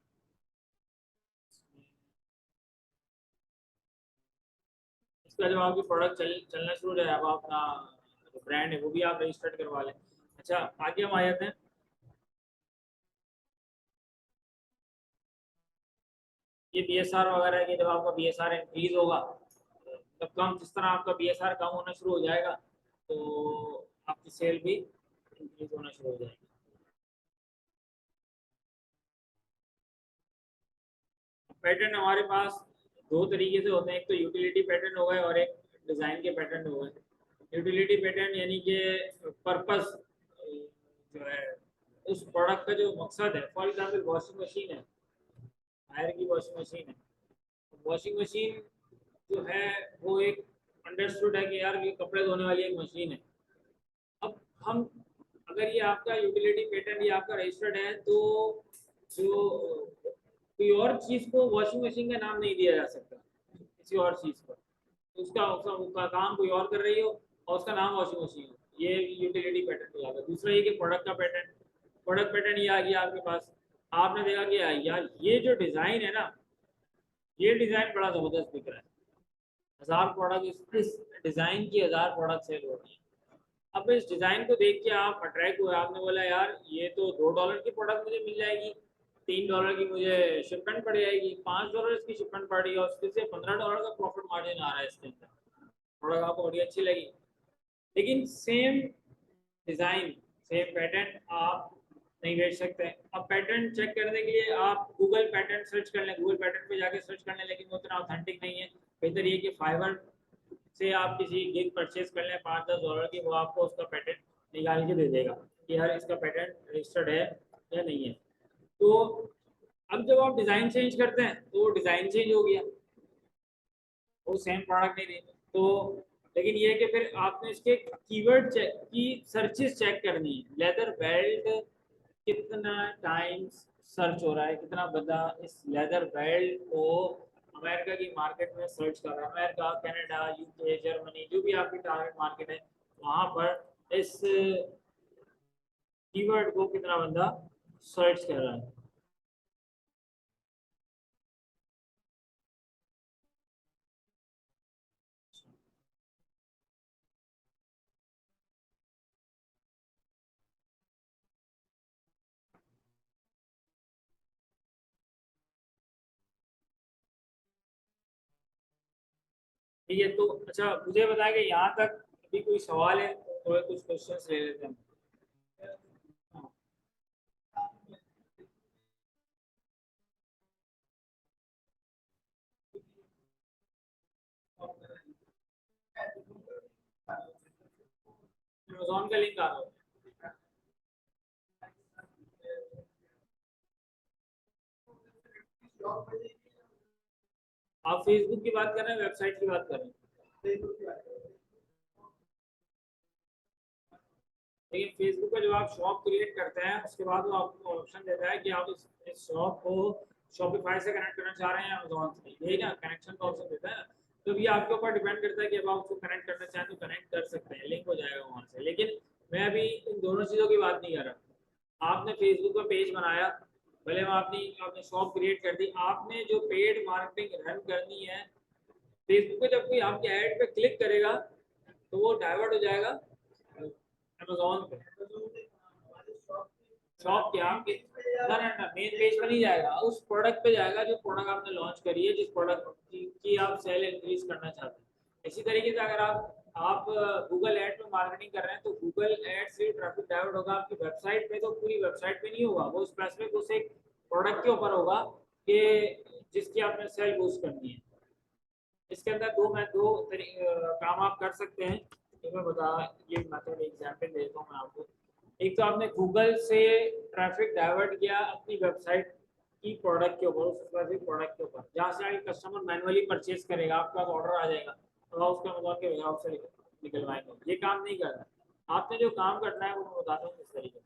Speaker 1: इसका जब आपकी प्रोडक्ट चलना शुरू हो जाए, अब आप अपना जो ब्रांड है वो भी आप रजिस्टर्ड करवा लें। अच्छा, आगे हम आ जाते हैं। ये बीएसआर वगैरह के, जब आपका बीएसआर इंक्रीज होगा, तब कम, जिस तरह आपका बीएसआर कम होना शुरू हो जाएगा तो आपकी सेल भी इंक्रीज होना शुरू हो जाएगी। पैटर्न हमारे पास दो तरीके से होते हैं, एक तो यूटिलिटी पैटर्न हो गए और एक डिज़ाइन के पैटर्न हो गए। यूटिलिटी पैटर्न यानी कि पर्पस जो है, उस प्रोडक्ट का जो मकसद है, फॉर एग्जाम्पल वॉशिंग मशीन है, हायर की वॉशिंग मशीन है। वॉशिंग मशीन जो है वो एक अंडरस्टूड है कि यार ये कपड़े धोने वाली एक मशीन है। अब हम, अगर ये आपका यूटिलिटी पैटर्न ये आपका रजिस्टर्ड है, तो जो कोई और चीज़ को वॉशिंग मशीन का नाम नहीं दिया जा सकता, किसी और चीज़ को। उसका उसका उसका काम कोई और कर रही हो और उसका नाम वॉशिंग मशीन हो, ये यूटिलिटी पैटर्न हो जाता है। दूसरा ये कि प्रोडक्ट का पैटर्न, प्रोडक्ट पैटर्न ये आ गया आपके पास। आपने देखा कि यार ये जो डिज़ाइन है ना, ये डिज़ाइन बड़ा ज़बरदस्त दिख रहा है, 1000 प्रोडक्ट इस डिज़ाइन की 1000 प्रोडक्ट सेल हो रही है। अब इस डिज़ाइन को देख के आप अट्रैक्ट हुए, आपने बोला यार ये तो $2 की प्रोडक्ट मुझे मिल जाएगी, $3 की मुझे शिपमेंट पड़ जाएगी, $5 इसकी शिपमेंट पड़ रही है और उसके से $15 का प्रॉफिट मार्जिन आ रहा है इसके अंदर, प्रोडक्ट आपको बड़ी अच्छी लगी। लेकिन सेम डिज़ाइन, सेम पैटर्न आप नहीं बेच सकते। अब पैटर्न चेक करने के लिए आप गूगल पैटर्न सर्च कर लें, गूगल पैटर्न पे जाके सर्च कर लें, लेकिन वो उतना ऑथेंटिक नहीं है। बेहतर ये कि फाइवर से आप किसी गिग परचेज कर लें $5-10 की, वो आपको उसका पैटर्न निकाल के दे देगा कि यार इसका पैटर्न रजिस्टर्ड है या नहीं है। तो अब जब आप डिज़ाइन चेंज करते हैं तो वो डिज़ाइन चेंज हो गया, वो सेम प्रोडक्ट नहीं देते। तो लेकिन ये है कि फिर आपने इसके कीवर्ड चेक की, सर्चेस चेक करनी है। लेदर बेल्ट कितना टाइम्स सर्च हो रहा है, कितना बंदा इस लेदर बेल्ट को अमेरिका की मार्केट में सर्च कर रहा है, अमेरिका, कनाडा, यूके, जर्मनी, जो भी आपकी टारगेट मार्केट है, वहाँ पर इस कीवर्ड को कितना बंदा सर्च कर रहा है। ठीक है, तो अच्छा मुझे बताया कि यहाँ तक अभी कोई सवाल है तो थोड़े कुछ क्वेश्चंस ले लेते हैं। हाँ। अमेजोन का लिंक आ रहा है। आप फेसबुक की बात कर रहे हैं, वेबसाइट की बात कर रहे हैं? लेकिन फेसबुक पे जब आप शॉप क्रिएट करते हैं उसके बाद वो आपको ऑप्शन देता है कि आप इस शॉप को शॉपिफाई से कनेक्ट करना चाह रहे हैं अमेजोन से, यही ना कनेक्शन का ऑप्शन देता है। तो ये आपके ऊपर डिपेंड करता है कि अब आप उसको कनेक्ट करना चाहें तो कनेक्ट कर सकते हैं, लिंक हो जाएगा वहाँ से। लेकिन मैं अभी इन दोनों चीज़ों की बात नहीं कर रहा। आपने फेसबुक पर पेज बनाया, भले में आपने आपने शॉप क्रिएट कर दी, आपने जो पेड मार्केटिंग रन करनी है फेसबुक पे, जब कोई आपके ऐड पे क्लिक करेगा तो वो डाइवर्ट हो जाएगा अमेजोन पे। शॉप के आपके ना ना ना मेन पेज पे नहीं जाएगा, उस प्रोडक्ट पे जाएगा जो प्रोडक्ट आपने लॉन्च करी है, जिस प्रोडक्ट की आप सेल इंक्रीज करना चाहते हैं। इसी तरीके से अगर आप गूगल एड में मार्केटिंग कर रहे हैं तो गूगल एड से ट्रैफिक डाइवर्ट होगा आपकी वेबसाइट पे, तो पूरी वेबसाइट पे नहीं होगा, वो स्पेसिफिक उस एक प्रोडक्ट के ऊपर होगा कि जिसकी आपने सेल बूस्ट करनी है। इसके अंदर काम आप कर सकते हैं, ये मैं बता, ये मेथड एग्जांपल देता हूँ मैं आपको। एक तो आपने गूगल से ट्रैफिक डाइवर्ट किया अपनी वेबसाइट की प्रोडक्ट के ऊपर, उस स्पेसिफिक प्रोडक्ट के ऊपर, जहाँ से आगे कस्टमर मैनुअली परचेज करेगा, आपके पास ऑर्डर आ जाएगा और आप उसके अमेजोन के वेयरहाउस से निकलवाएंगे। ये काम नहीं करना। आपने जो काम करना है वो मैं बताता हूँ किस तरीके से।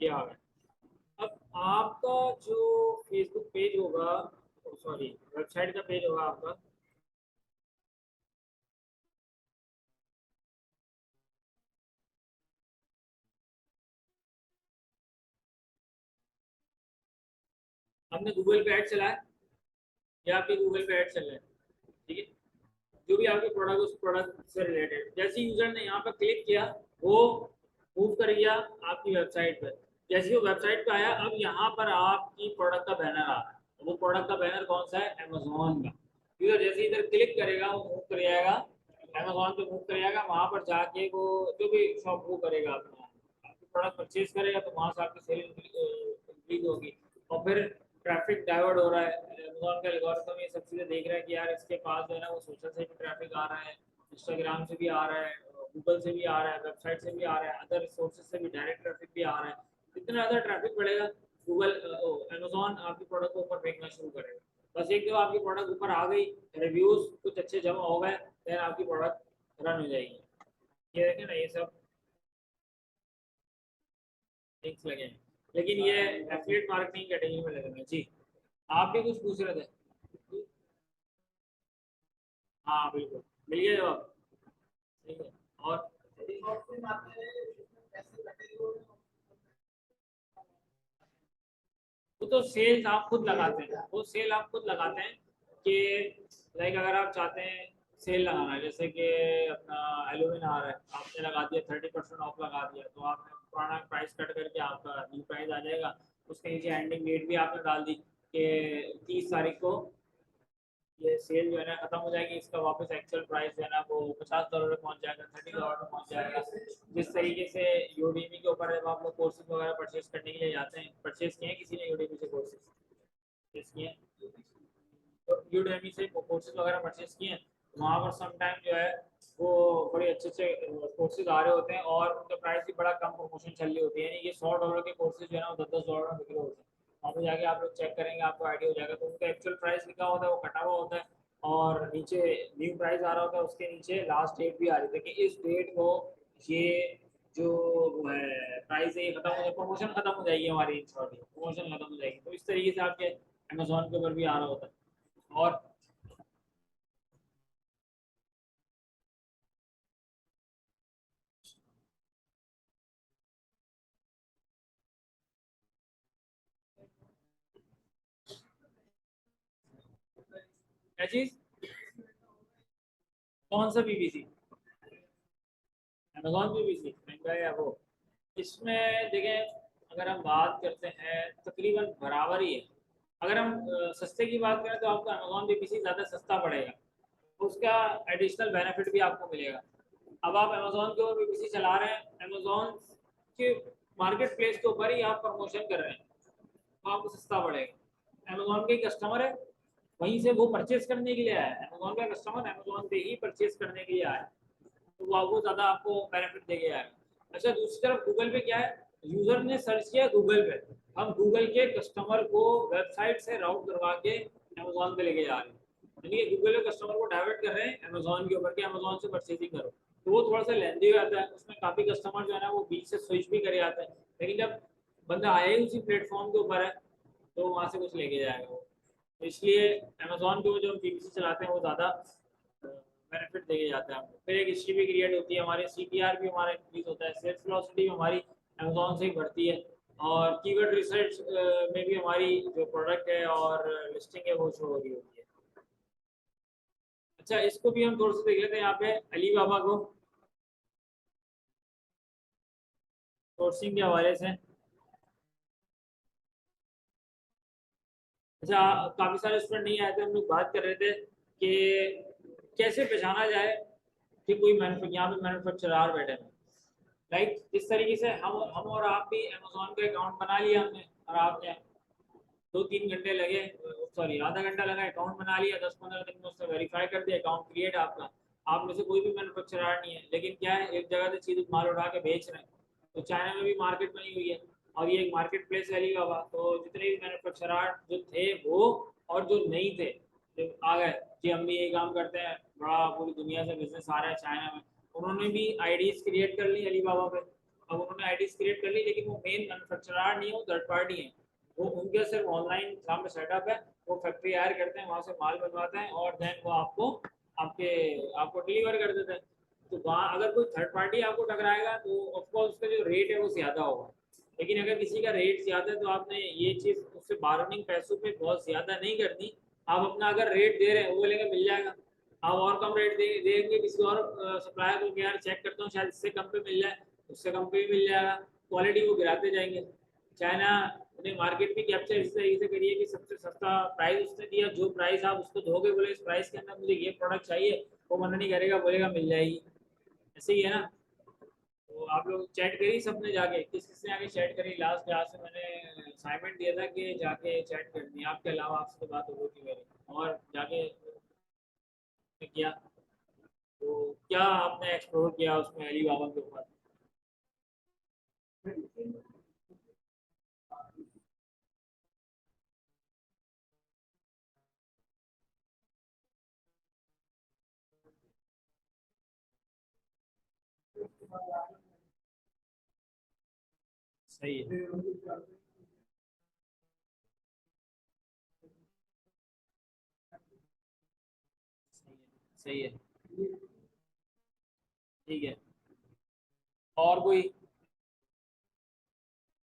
Speaker 1: ये आ गया। अब आपका जो फेसबुक पेज होगा, सॉरी वेबसाइट का पेज होगा आपका, आपने गूगल पे ऐड चलाया या आपके गूगल पे ऐड चल रहे हैं, ठीक है, जो भी आपके प्रोडक्ट उस प्रोडक्ट से रिलेटेड, जैसे यूजर ने यहाँ पर क्लिक किया वो मूव कर गया आपकी वेबसाइट पर। जैसे ही वो वेबसाइट पे आया, अब यहाँ पर आपकी प्रोडक्ट का बैनर आ रहा है। वो प्रोडक्ट का बैनर कौन सा है? अमेजोन का। यूजर जैसे इधर क्लिक करेगा वो मूव कर जाएगा अमेजोन पे, मूव कर जाएगा वहाँ पर जाके वो जो भी शॉप वो करेगा अपना आपकी प्रोडक्ट परचेज करेगा, तो वहाँ से आपकी सेल इंक्रीज होगी। और फिर ट्रैफिक डाइवर्ट हो रहा है, अमेजोन का एल्गोरिथम ये सब चीज़ें देख रहा है कि यार इसके पास जो है ना वो सोशल से भी ट्रैफिक आ रहा है, इंस्टाग्राम से भी आ रहा है, गूगल से भी आ रहा है, वेबसाइट से भी आ रहा है, अदर सोर्सेज से भी डायरेक्ट ट्रैफिक भी आ रहा है। जितना ज़्यादा ट्रैफिक बढ़ेगा गूगल अमेजोन आपकी प्रोडक्ट को ऊपर फेंकना शुरू करेगा। बस एक जब आपकी प्रोडक्ट ऊपर आ गई, रिव्यूज कुछ अच्छे जमा हो गए, फिर आपकी प्रोडक्ट रन हो जाएगी। ये देखें ना, ये सब लिंक्स लगे हैं, लेकिन ये एफिलिएट मार्केटिंग कैटेगरी में लगेंगे। जी आप भी कुछ पूछ रहे थे? हाँ बिल्कुल, मिल गया जवाब। ठीक है। और वो तो सेल्स आप खुद लगाते हैं, वो सेल आप खुद लगाते हैं कि लाइक अगर आप चाहते हैं सेल लगाना है, जैसे कि अपना हेलोवीन आ रहा है, आपने लगा दिया 30% ऑफ लगा दिया, तो आपने पुराना प्राइस कट करके आपका न्यू प्राइस आ जाएगा। उसके नीचे एंडिंग डेट भी आपने डाल दी कि 30 तारीख को ये सेल जो है ना खत्म हो जाएगी, इसका वापस एक्चुअल प्राइस जो है ना वो $50 पे पहुंच जाएगा, $30 पे पहुंच जाएगा। जिस तरीके से यूडीमी के ऊपर जब आप लोग कोर्सेज वगैरह परचेज करने के लिए जाते हैं, परचेज किए हैं किसी ने यूडीमी से कोर्सेज परचेज किए हैं? तो यूडेमी से कोर्सेज वगैरह परचेज किए हैं, तो वहाँ पर सम टाइम जो है वो बड़े अच्छे अच्छे कोर्सेज आ रहे होते हैं और उनका प्राइस भी बड़ा कम प्रमोशन चल रही होती है, यानी कि $100 के कोर्सेज जो है ना वो $10-10 में बिक रहे होते हैं। वहाँ पे जाके आप लोग चेक करेंगे, आपको आइडिया हो जाएगा। तो उनका एक्चुअल प्राइस लिखा होता है वो कटा हुआ होता है, और नीचे न्यू प्राइस आ रहा होता है, उसके नीचे लास्ट डेट भी आ रही है कि इस डेट को ये जो वो है प्राइस है ये खत्म हो जाए, प्रमोशन खत्म हो जाएगी हमारी, इन शॉर्ट प्रमोशन खत्म हो जाएगी। तो इस तरीके से आपके अमेजोन के ऊपर भी आ रहा होता है। और क्या चीज? कौन सा बीबीसी? अमेजॉन बीबीसी महंगा है या वो? इसमें देखें, अगर हम बात करते हैं तकरीबन बराबर ही है। अगर हम सस्ते की बात करें तो आपको अमेजॉन बीबीसी ज़्यादा सस्ता पड़ेगा, उसका एडिशनल बेनिफिट भी आपको मिलेगा। अब आप अमेजोन के ऊपर बीबीसी चला रहे हैं, अमेजोन के मार्केट प्लेस के ऊपर ही आप प्रमोशन कर रहे हैं, तो आपको सस्ता पड़ेगा। अमेजोन के कस्टमर है, वहीं से वो परचेज करने के लिए आया है, अमेजोन का कस्टमर अमेजोन पे ही परचेज करने के लिए आया है, तो वो ज़्यादा आपको बेनिफिट दे गया है। अच्छा, दूसरी तरफ गूगल पे क्या है, यूज़र ने सर्च किया गूगल पे, हम गूगल के कस्टमर को वेबसाइट से राउट करवा के अमेजोन पे लेके जा रहे हैं, यानी कि गूगल के कस्टमर को डाइवर्ट कर रहे हैं अमेजोन के ऊपर कि अमेजोन से परचेजिंग करो। तो वो थोड़ा सा लेंदी हो जाता है, उसमें काफ़ी कस्टमर जो है ना वो बीच से स्विच भी करे जाते हैं, लेकिन जब बंदा आया ही उसी प्लेटफॉर्म के ऊपर है तो वहाँ से कुछ लेके जाएगा वो। तो इसलिए अमेजोन के वो जो पीपीसी चलाते हैं वो ज़्यादा बेनिफिट देके जाता है हमको। फिर एक हिस्ट्री भी क्रिएट होती है, हमारे सीपीआर भी हमारा इंक्रीज होता है, सेल्स वेलोसिटी भी हमारी अमेजोन से ही बढ़ती है, और कीवर्ड रिसर्च में भी हमारी जो प्रोडक्ट है और लिस्टिंग है वो शो हो रही होती है। अच्छा, इसको भी हम थोड़ा सा देख लेते हैं यहाँ पे अली बाबा को सोर्सिंग के हवाले से। अच्छा, काफ़ी सारे स्टूडेंट नहीं आए थे, हम लोग बात कर रहे थे कि कैसे पहचाना जाए कि कोई यहाँ पे मैन्युफैक्चरर बैठे हैं। राइट, इस तरीके से हम और आप भी अमेजोन का अकाउंट बना लिया हमने, और आपने 2-3 घंटे लगे, सॉरी आधा घंटा लगा, अकाउंट बना लिया, 10-15 दिन में उससे वेरीफाई कर दिया, अकाउंट क्रिएट आपका। आप में से कोई भी मैन्युफैक्चरर नहीं है, लेकिन क्या है, एक जगह से चीज़ माल उठा के बेच रहे हैं। तो चाइना में भी मार्केट बनी हुई है, और ये एक मार्केट प्लेस है अलीबाबा। तो जितने भी मैन्युफैक्चरर जो थे वो, और जो नहीं थे, जो आ गए कि हम भी यही काम करते हैं, बड़ा पूरी दुनिया से बिजनेस आ रहा है चाइना में, उन्होंने भी आईडीज क्रिएट कर ली अलीबाबा पे, अब उन्होंने आईडीज क्रिएट कर ली, लेकिन वो मेन मैन्युफैक्चरर नहीं है, वो थर्ड पार्टी है। वो उनके सिर्फ ऑनलाइन काम में सेटअप है, वो फैक्ट्री हायर करते हैं, वहाँ से माल बनवाते हैं और देन वो आपके आपको डिलीवर कर देते हैं। तो वहाँ अगर कोई थर्ड पार्टी आपको टकराएगा तो ऑफकोर्स उसका जो रेट है वो ज़्यादा होगा। लेकिन अगर किसी का रेट ज़्यादा है तो आपने ये चीज़ उससे बार्गेनिंग पैसों पे बहुत ज़्यादा नहीं करनी। आप अपना अगर रेट दे रहे हैं वो बोलेंगे मिल जाएगा, आप और कम रेट देंगे किसी और सप्लायर को कि यार चेक करता हूँ शायद इससे कम पे मिल जाए, उससे कम पे भी मिल जाएगा, क्वालिटी वो गिराते जाएंगे। चाइना ने मार्केट भी कैप्चर इस तरीके से करिए कि सबसे सस्ता प्राइस उसने दिया, जो प्राइस आप उसको दोगे बोले इस प्राइस के अंदर मुझे ये प्रोडक्ट चाहिए, वो मना नहीं करेगा, बोलेगा मिल जाएगी। ऐसे ही है ना। तो आप लोग चैट करिए सबने जाके, किस किस ने आके चैट करी, लास्ट क्लास में मैंने असाइनमेंट दिया था कि जाके चैट करनी है, आपके अलावा आपसे तो बात हो रही थी मेरी, और जाके किया। तो क्या आपने एक्सप्लोर किया उसमें अली बाबा के ऊपर? सही है, सही है, ठीक है। और कोई?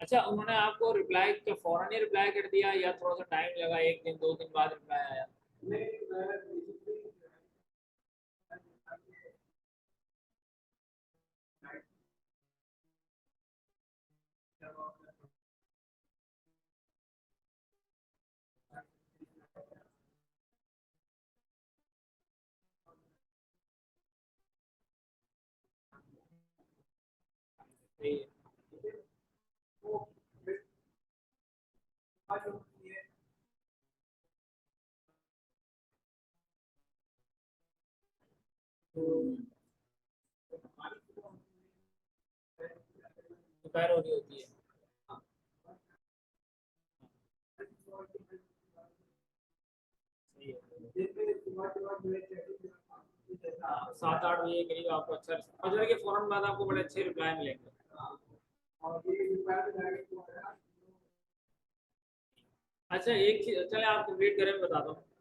Speaker 1: अच्छा, उन्होंने आपको रिप्लाई क्या फौरन ही रिप्लाई कर दिया या थोड़ा सा टाइम लगा, एक दिन दो दिन बाद रिप्लाई आया? सही है। दोपहर हो रही होती है। सही है। हाँ, 7-8 बजे के करीब आपको अच्छा, फजर के फौरन बाद आपको बड़े अच्छे रिप्लाई मिलेंगे। अच्छा, एक चीज चले आप कंप्लीट करें, मैं बताता हूँ।